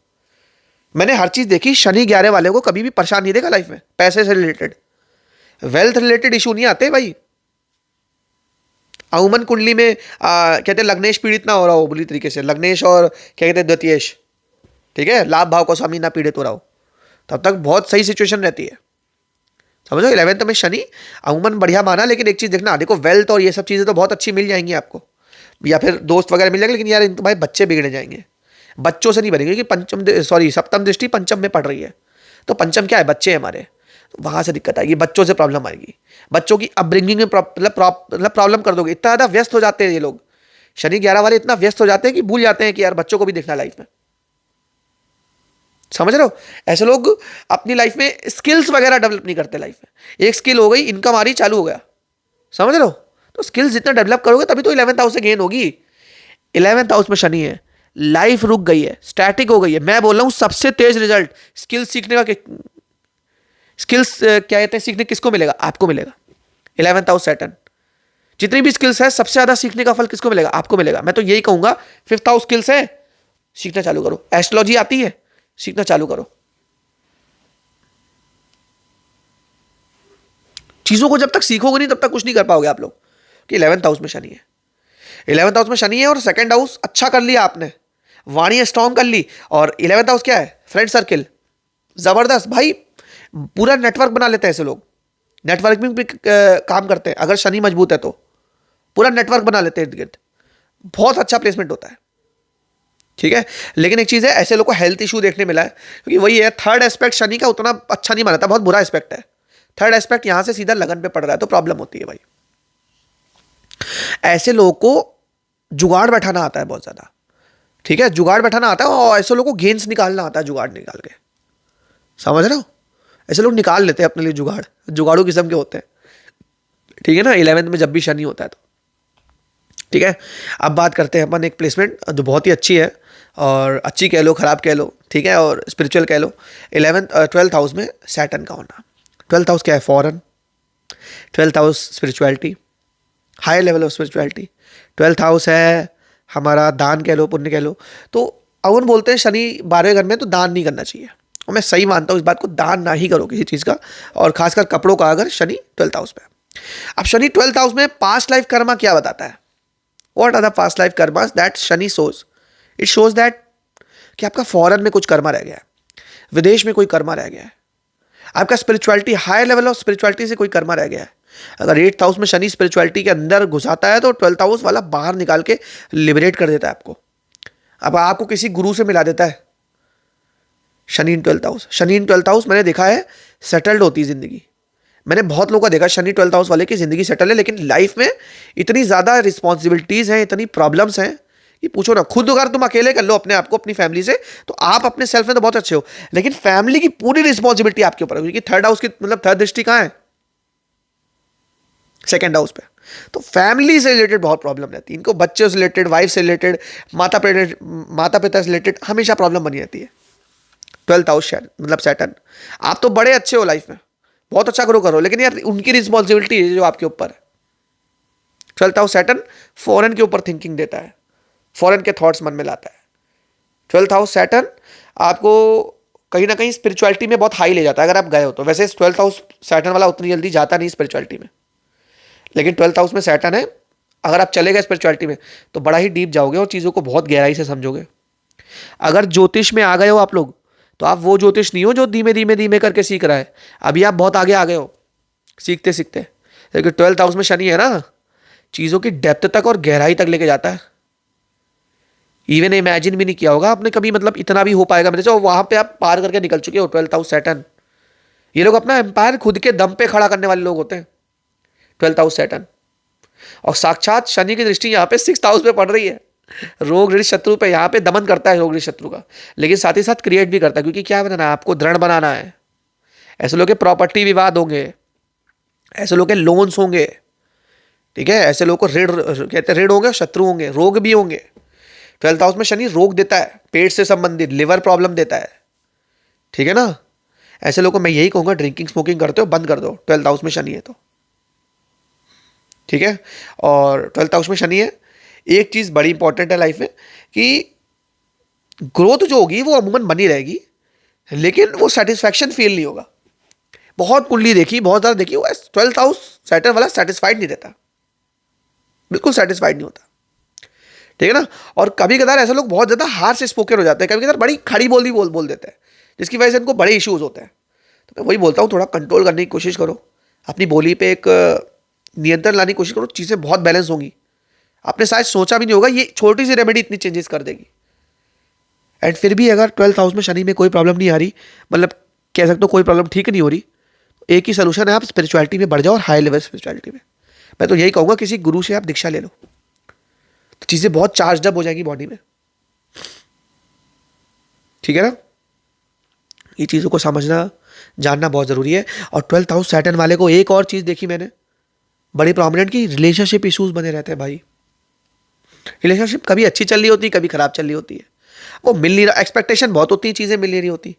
मैंने हर चीज देखी, शनि 11 वाले को कभी भी परेशान नहीं देखा लाइफ में, पैसे से रिलेटेड, वेल्थ रिलेटेड इशू नहीं आते भाई। अहुमन कुंडली में कहते हैं लग्नेश पीड़ित ना हो रहा हो बुरी तरीके से, लग्नेश और क्या कहते हैं द्वितीयेश, ठीक है, लाभ भाव का स्वामी ना पीड़ित हो रहा हो, तब तक बहुत सही सिचुएशन रहती है। समझो 11th में शनि अमूमन बढ़िया माना, लेकिन एक चीज देखना, देखो वेल्थ और ये सब चीजें तो बहुत अच्छी मिल जाएंगी आपको, या फिर दोस्त वगैरह मिल जाएंगे, लेकिन यार तुम्हारे बच्चे बिगड़ जाएंगे, बच्चों से नहीं बनेंगे, क्योंकि सप्तम दृष्टि पंचम में पड़ रही है, तो पंचम क्या है, बच्चे हमारे, तो वहां से दिक्कत आएगी, बच्चों से प्रॉब्लम आएगी, बच्चों की अपब्रिंगिंग में प्रॉब्लम कर दोगे। इतना ज्यादा व्यस्त हो जाते हैं ये लोग, शनि 11 वाले इतना व्यस्त हो जाते हैं कि भूल जाते हैं कि यार बच्चों को भी देखना लाइफ में। समझ रहे हो, ऐसे लोग अपनी लाइफ में स्किल्स वगैरह डेवलप नहीं करते लाइफ में। एक स्किल हो गई, इनकम आ रही, चालू हो गया, समझ रहे हो, तो स्किल्स जितना डेवलप करोगे तभी तो 11th हाउस से गेन होगी। 11th हाउस में शनि है, लाइफ रुक गई है, स्टैटिक हो गई है। मैं बोल रहा हूं सबसे तेज रिजल्ट स्किल्स सीखने का, स्किल्स क्या कहते हैं सीखने, किसको मिलेगा, आपको मिलेगा। 11th हाउस सैटर्न, जितनी भी स्किल्स है सबसे ज्यादा सीखने का फल किसको मिलेगा, आपको मिलेगा। मैं तो यही कहूंगा 5th हाउस स्किल्स है, सीखना चालू करो। एस्ट्रोलॉजी आती है, सीखना चालू करो। चीजों को जब तक सीखोगे नहीं तब तक कुछ नहीं कर पाओगे आप लोग, कि 11th हाउस में शनि है। 11th हाउस में शनि है और 2nd हाउस अच्छा कर लिया आपने, वाणी स्ट्रॉन्ग कर ली, और 11th हाउस क्या है, फ्रेंड सर्किल, जबरदस्त भाई, पूरा नेटवर्क बना लेते हैं ऐसे लोग, नेटवर्किंग भी काम करते हैं, अगर शनि मजबूत है तो पूरा नेटवर्क बना लेते हैं इर्द गिर्द, बहुत अच्छा प्लेसमेंट होता है, ठीक है। लेकिन एक चीज है, ऐसे लोग को हेल्थ इशू देखने मिला है, क्योंकि वही है, थर्ड एस्पेक्ट शनि का उतना अच्छा नहीं माना था, बहुत बुरा एस्पेक्ट है। थर्ड एस्पेक्ट यहां से सीधा लगन पे पड़ रहा है, तो प्रॉब्लम होती है भाई। ऐसे लोगों को जुगाड़ बैठाना आता है बहुत ज्यादा, ठीक है, जुगाड़ बैठाना आता है, और ऐसे लोगों को गेंस निकालना आता है, जुगाड़ निकाल के, समझ रहे हो, ऐसे लोग निकाल लेते हैं अपने लिए जुगाड़, जुगाड़ू किस्म के होते हैं, ठीक है ना, 11th में जब भी शनि होता है तो, ठीक है। अब बात करते हैं अपन एक प्लेसमेंट जो बहुत ही अच्छी है, और अच्छी कह लो खराब कह लो, ठीक है, और स्पिरिचुअल कह लो। 12th हाउस में सैटर्न का होना। 12th हाउस क्या है, foreign. 12th house spirituality, high level of spirituality. 12th house है हमारा दान कह लो, पुण्य कह लो। तो अवन बोलते हैं शनि 12वें घर में तो दान नहीं करना चाहिए, और मैं सही मानता हूँ इस बात को, दान ना ही करो किसी चीज़ का, और खासकर कपड़ों का, अगर शनि 12th हाउस में। अब शनि 12th हाउस में पास्ट लाइफ कर्मा क्या बताता है, what are the past life karmas that Shani shows, it shows that कि आपका फॉरेन में कुछ कर्मा रह गया है, विदेश में कोई कर्मा रह गया है, आपका spirituality, high level of spirituality से कोई कर्मा रह गया है। अगर 8th हाउस में शनि स्पिरिचुअलिटी के अंदर घुसाता है तो 12th हाउस वाला बाहर निकाल के लिबरेट कर देता है आपको। अब आपको किसी गुरु से मिला देता है शनि इन 12th हाउस। शनि इन 12th हाउस मैंने देखा है सेटल्ड होती है जिंदगी, मैंने बहुत लोगों का देखा शनि 12th हाउस वाले की जिंदगी सेटल है, लेकिन लाइफ में इतनी ज्यादा रिस्पॉन्सिबिलिटीज हैं, इतनी प्रॉब्लम्स हैं कि पूछो ना। खुद अगर तुम अकेले कर लो अपने आप को, अपनी फैमिली से, तो आप अपने सेल्फ में तो बहुत अच्छे हो, लेकिन फैमिली की पूरी रिस्पॉन्सिबिलिटी आपके ऊपर है, क्योंकि 3rd हाउस की मतलब 3rd दृष्टि कहां है, 2nd हाउस पे। तो फैमिली से रिलेटेड बहुत प्रॉब्लम रहती है इनको, बच्चों से रिलेटेड, वाइफ से रिलेटेड, माता पिता से रिलेटेड हमेशा प्रॉब्लम बनी रहती है। 12th हाउस मतलब सैटर्न, आप तो बड़े अच्छे हो लाइफ में, बहुत अच्छा ग्रो करो, लेकिन यार उनकी रिस्पॉन्सिबिलिटी है जो आपके ऊपर है। 12th हाउस सैटर्न फॉरेन के ऊपर थिंकिंग देता है, फॉरेन के थॉट्स मन में लाता है। 12th हाउस सैटर्न आपको कहीं ना कहीं स्पिरिचुअलिटी में बहुत हाई ले जाता है, अगर आप गए हो तो। वैसे 12th हाउस सैटर्न वाला उतनी जल्दी जाता नहीं स्पिरिचुअलिटी में, लेकिन 12th हाउस में सैटर्न है, अगर आप चले गए स्पिरिचुअलिटी में तो बड़ा ही डीप जाओगे और चीज़ों को बहुत गहराई से समझोगे। अगर ज्योतिष में आ गए हो आप लोग, तो आप वो ज्योतिष नहीं हो जो धीमे धीमे धीमे करके सीख रहा है, अभी आप बहुत आगे आ गए हो सीखते सीखते। लेकिन 12th हाउस में शनि है ना, चीज़ों की डेप्थ तक और गहराई तक लेके जाता है। इवन इमेजिन भी नहीं किया होगा आपने कभी, मतलब इतना भी हो पाएगा मेरे से, और वहां पे आप पार करके निकल चुके हो। 12th हाउस सैटर्न, ये लोग अपना एम्पायर खुद के दम पे खड़ा करने वाले लोग होते हैं 12th हाउस सैटर्न। और साक्षात शनि की दृष्टि यहाँ पे 6th हाउस पे पड़ रही है, रोग ऋण शत्रु पे, यहाँ पे दमन करता है रोग ऋण शत्रु का, लेकिन साथ ही साथ क्रिएट भी करता है, क्योंकि क्या बनाना है आपको, दृढ़ बनाना है। ऐसे लोग के प्रॉपर्टी विवाद होंगे, ऐसे लोग के लोन्स होंगे, ठीक है, ऐसे लोग को ऋण कहते हैं, ऋण होंगे, शत्रु होंगे, रोग भी होंगे। 12th हाउस में शनि रोग देता है, पेट से संबंधित लिवर प्रॉब्लम देता है, ठीक है ना। ऐसे लोगों को मैं यही कहूंगा, ड्रिंकिंग स्मोकिंग करते हो बंद कर दो, 12th हाउस में शनि है तो, ठीक है। और 12th हाउस में शनि है, एक चीज बड़ी इंपॉर्टेंट है लाइफ में कि ग्रोथ जो होगी वो अमूमन बनी रहेगी, लेकिन वो सेटिस्फैक्शन फील नहीं होगा। बहुत कुंडली देखी, बहुत ज़्यादा देखी, वो 12th हाउस सैटर्न वाला सेटिस्फाइड नहीं रहता, बिल्कुल सेटिस्फाइड नहीं होता, ठीक है ना। और कभी कभार ऐसे लोग बहुत ज़्यादा हार से स्पोकन हो जाते हैं, कभी कभार बड़ी खड़ी बोली बोल देते हैं, जिसकी वजह से इनको बड़े इश्यूज होते हैं। तो मैं वही बोलता हूँ, थोड़ा कंट्रोल करने की कोशिश करो, अपनी बोली पे एक नियंत्रण लाने की कोशिश करो, चीज़ें बहुत बैलेंस होंगी। आपने शायद सोचा भी नहीं होगा ये छोटी सी रेमेडी इतनी चेंजेस कर देगी। एंड फिर भी अगर 12th हाउस में शनि में कोई प्रॉब्लम नहीं आ रही, मतलब कह सकते हो कोई प्रॉब्लम ठीक नहीं हो रही, तो एक ही सोल्यूशन है, आप स्पिरिचुअलिटी में बढ़ जाओ और हाई लेवल स्पिरिचुअलिटी में। मैं तो यही कहूँगा किसी गुरु से आप दीक्षा ले लो, तो चीज़ें बहुत चार्ज अप हो जाएंगी बॉडी में, ठीक है ना। ये चीज़ों को समझना जानना बहुत ज़रूरी है। और 12th हाउस सैटर्न वाले को एक और चीज़ देखी मैंने बड़ी प्रोमिनेंट की, रिलेशनशिप इश्यूज बने रहते हैं भाई। रिलेशनशिप कभी अच्छी चल रही होती है, कभी खराब चल रही होती है, वो मिल नहीं रहा, एक्सपेक्टेशन बहुत होती है, चीज़ें मिल नहीं रही होती।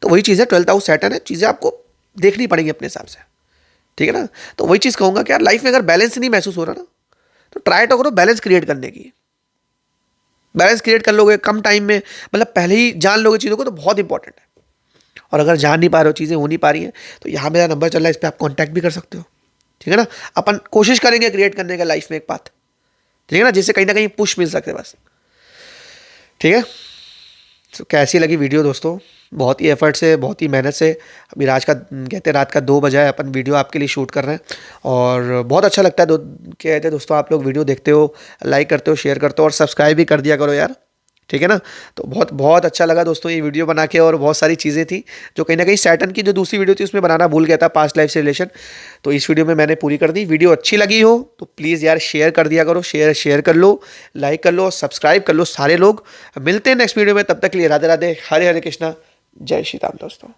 तो वही चीज़ है, 12th हाउस सैटर्न है, चीज़ें आपको देखनी पड़ेंगी अपने हिसाब से, ठीक है ना। तो वही चीज़ कहूँगा कि यार लाइफ में अगर बैलेंस नहीं महसूस हो रहा ना, तो ट्राई तो करो बैलेंस क्रिएट करने की। बैलेंस क्रिएट कर लोगे कम टाइम में, मतलब पहले ही जान लोगे चीज़ों को, तो बहुत इंपॉर्टेंट है। और अगर जान नहीं पा रहे हो, चीज़ें हो नहीं पा रही हैं, तो यहाँ मेरा नंबर चल रहा है, इस पर आप कॉन्टैक्ट भी कर सकते हो, ठीक है ना। अपन कोशिश करेंगे क्रिएट करने का लाइफ में एक पाथ, ठीक है ना, जिससे कहीं ना कहीं पुश मिल सके बस, ठीक है। तो कैसी लगी वीडियो दोस्तों, बहुत ही एफर्ट से, बहुत ही मेहनत से, अभी कहते हैं रात का 2 बजा है, अपन वीडियो आपके लिए शूट कर रहे हैं। और बहुत अच्छा लगता है कहते हैं दोस्तों, आप लोग वीडियो देखते हो, लाइक करते हो, शेयर करते हो, और सब्सक्राइब भी कर दिया करो यार, ठीक है ना। तो बहुत बहुत अच्छा लगा दोस्तों ये वीडियो बना के, और बहुत सारी चीज़ें थी जो कहीं ना कहीं सैटर्न की जो दूसरी वीडियो थी उसमें बनाना भूल गया था, पास्ट लाइफ से रिलेशन, तो इस वीडियो में मैंने पूरी कर दी। वीडियो अच्छी लगी हो तो प्लीज़ यार शेयर कर दिया करो, शेयर कर लो, लाइक कर लो, सब्सक्राइब कर लो सारे लोग। मिलते हैं नेक्स्ट वीडियो में, तब तक के लिए राधे राधे, हरे हरे कृष्णा, जय श्री राम दोस्तों।